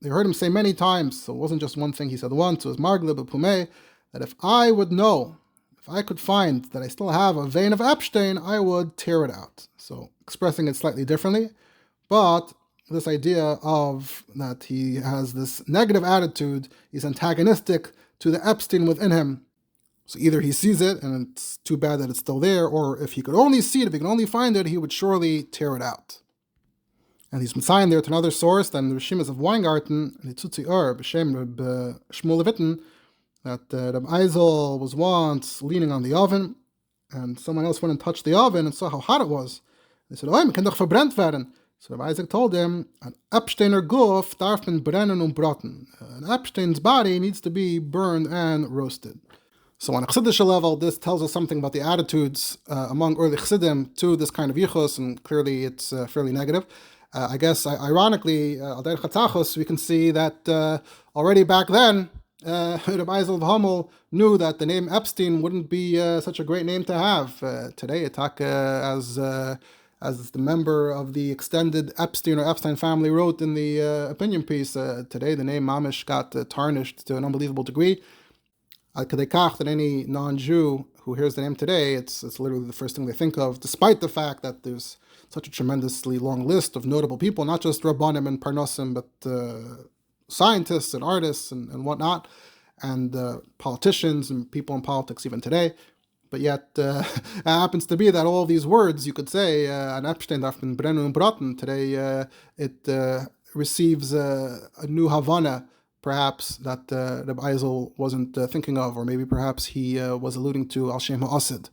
they heard him say many times, so it wasn't just one thing he said once, it was Margle B'Pumei, that if I would know, if I could find that I still have a vein of Epstein, I would tear it out. So expressing it slightly differently, but this idea of that he has this negative attitude, he's antagonistic to the Epstein within him. So either he sees it and it's too bad that it's still there, or if he could only see it, if he could only find it, he would surely tear it out. And he's Messiah there to another source than the Rishimas of Weingarten, and Tzutzi B'Shem Reb Shmuel Levitten, that Reb Eisel was once leaning on the oven, and someone else went and touched the oven and saw how hot it was. They said, "Oh, man kann doch verbrennt werden." So Reb Isaac told him, "An Epsteiner Guf darf man brennen und braten." An Epstein's body needs to be burned and roasted. So on a Chassidish level, this tells us something about the attitudes among early Chassidim to this kind of yichus, and clearly it's fairly negative. I guess, ironically, al derech hatzachos, we can see that already back then, Reb Eisel of Hummel knew that the name Epstein wouldn't be such a great name to have. Today, as the member of the extended Epstein or Epstein family wrote in the opinion piece, today the name Mamish got tarnished to an unbelievable degree. That any non-Jew who hears the name today, it's literally the first thing they think of, despite the fact that there's such a tremendously long list of notable people, not just Rabbanim and Parnosim, but scientists and artists and whatnot, and politicians and people in politics even today. But yet, it happens to be that all these words, you could say, an Epstein darf man brennen und braten, today it receives a new Havana, perhaps, that Reb Eisel wasn't thinking of, or maybe perhaps he was alluding to Al Shem HaAsid.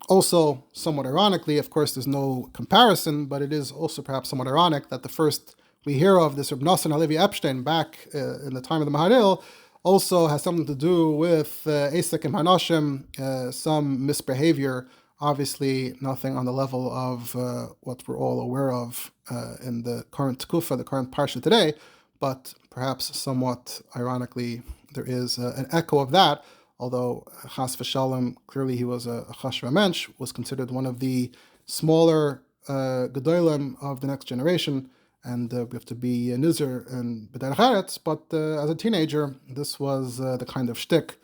Also, somewhat ironically, of course, there's no comparison, but it is also perhaps somewhat ironic that the first we hear of this Reb Nosson Halevi Epstein back in the time of the Maharil also has something to do with Esek and Hanoshim, some misbehavior, obviously nothing on the level of what we're all aware of in the current Tekufa, the current Parsha today, but perhaps somewhat ironically, there is an echo of that, although Chas v'Shalom, clearly he was a Chashva Mensch, was considered one of the smaller Gedolim of the next generation, and we have to be Nizer and B'derech Eretz, but as a teenager, this was the kind of shtick.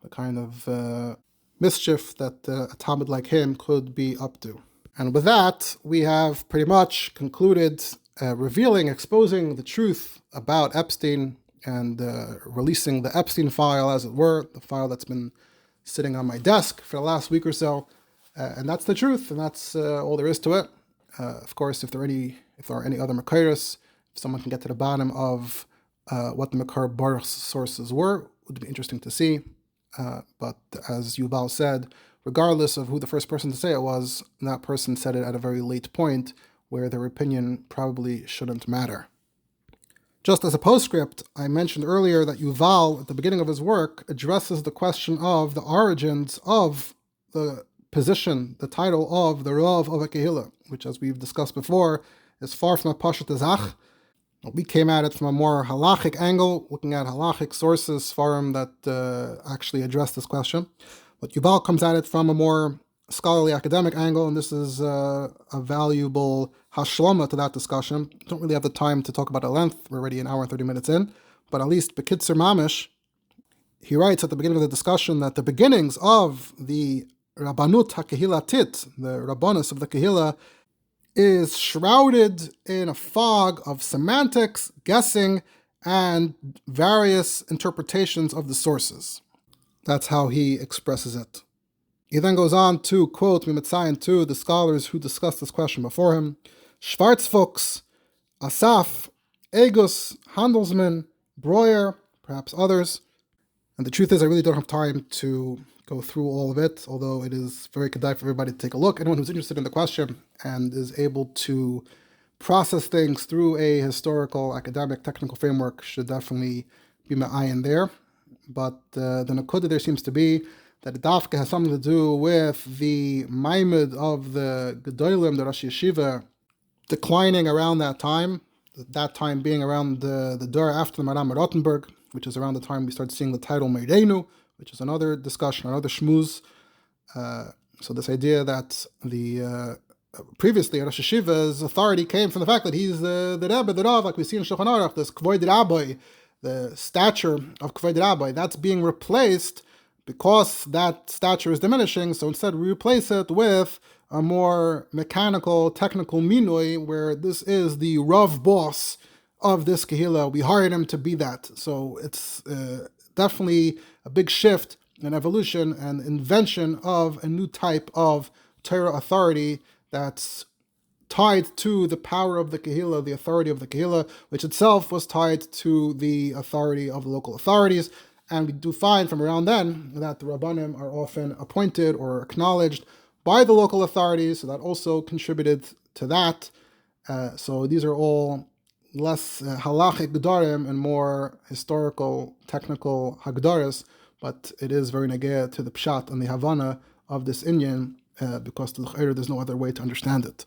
the kind of mischief that a Talmud like him could be up to. And with that, we have pretty much concluded revealing, exposing the truth about Epstein and releasing the Epstein file, as it were, the file that's been sitting on my desk for the last week or so. And that's the truth, and that's all there is to it. Of course, if there are any other Makairos, if someone can get to the bottom of what the Makar Baruch's sources were, it would be interesting to see. But as Yuval said, regardless of who the first person to say it was, that person said it at a very late point where their opinion probably shouldn't matter. Just as a postscript, I mentioned earlier that Yuval, at the beginning of his work, addresses the question of the origins of the position, the title of the Rav of a Kehillah, which, as we've discussed before, is far from a Pashat Azach. We came at it from a more halachic angle, looking at halachic sources, Sfarim, that actually address this question. But Yuval comes at it from a more scholarly academic angle, and this is a valuable hashlama to that discussion. Don't really have the time to talk about it at length. We're already an hour and 30 minutes in. But at least Bekitzer Mamish, he writes at the beginning of the discussion that the beginnings of the Rabbanut HaKehilatit, the Rabbanus of the Kehillah, is shrouded in a fog of semantics, guessing, and various interpretations of the sources. That's how he expresses it. He then goes on to quote Mimetzayin to the scholars who discussed this question before him: Schwarzfuchs, Asaf, Agus, Handelsman, Breuer, perhaps others. And the truth is, I really don't have time to go through all of it, although it is very kedai for everybody to take a look. Anyone who's interested in the question and is able to process things through a historical, academic, technical framework should definitely be ma'ayin there. But the nakuda there seems to be that the dafka has something to do with the maimid of the gedolim, the Rosh Yeshiva, declining around that time being around the door after the Maram Rottenberg, which is around the time we start seeing the title Meirenu, which is another discussion, another shmooze. So this idea that the previously Rosh Yeshiva's authority came from the fact that he's the Rebbe, the Rav, like we see in Shulchan Aruch, this Kvoid Rabbi, the stature of Kvoid Rabbi, that's being replaced because that stature is diminishing. So instead we replace it with a more mechanical, technical minui, where this is the Rav boss of this Kehillah. We hired him to be that. So it's definitely a big shift, an evolution, and invention of a new type of Torah authority that's tied to the power of the Kehillah, the authority of the Kehillah, which itself was tied to the authority of the local authorities. And we do find from around then that the Rabbanim are often appointed or acknowledged by the local authorities, so that also contributed to that. So these are all less halachic gedarim and more historical, technical hagdaras, but it is very negeh to the pshat and the havana of this inyan, because there's no other way to understand it.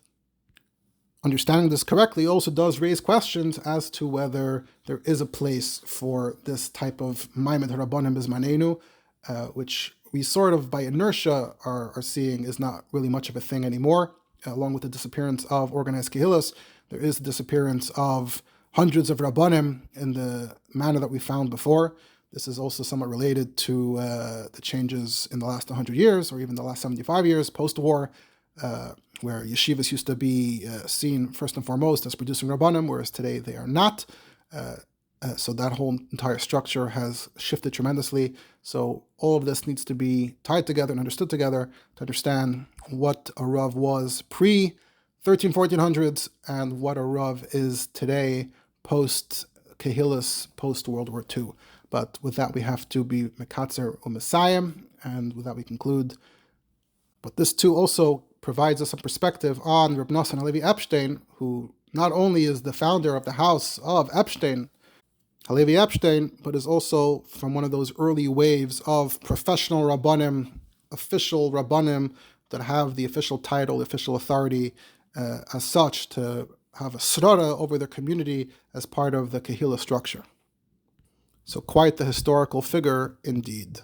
Understanding this correctly also does raise questions as to whether there is a place for this type of maimed rabbanim bizmanenu, which we sort of by inertia are seeing is not really much of a thing anymore. Along with the disappearance of organized kehillas, there is the disappearance of hundreds of rabbanim in the manner that we found before. This is also somewhat related to the changes in the last 100 years, or even the last 75 years post-war, where yeshivas used to be seen first and foremost as producing rabbanim, whereas today they are not. So that whole entire structure has shifted tremendously. So all of this needs to be tied together and understood together to understand what a Rav was pre-1400s and what a Rav is today post-Kehillas, post-World War II. But with that, we have to be Mekatzer or Messiah, and with that we conclude. But this too also provides us some perspective on Reb Nosson Halevi Epstein, who not only is the founder of the house of Epstein, Halevi Epstein, but is also from one of those early waves of professional Rabbanim, official Rabbanim that have the official title, the official authority as such to have a srara over their community as part of the Kehillah structure. So quite the historical figure indeed.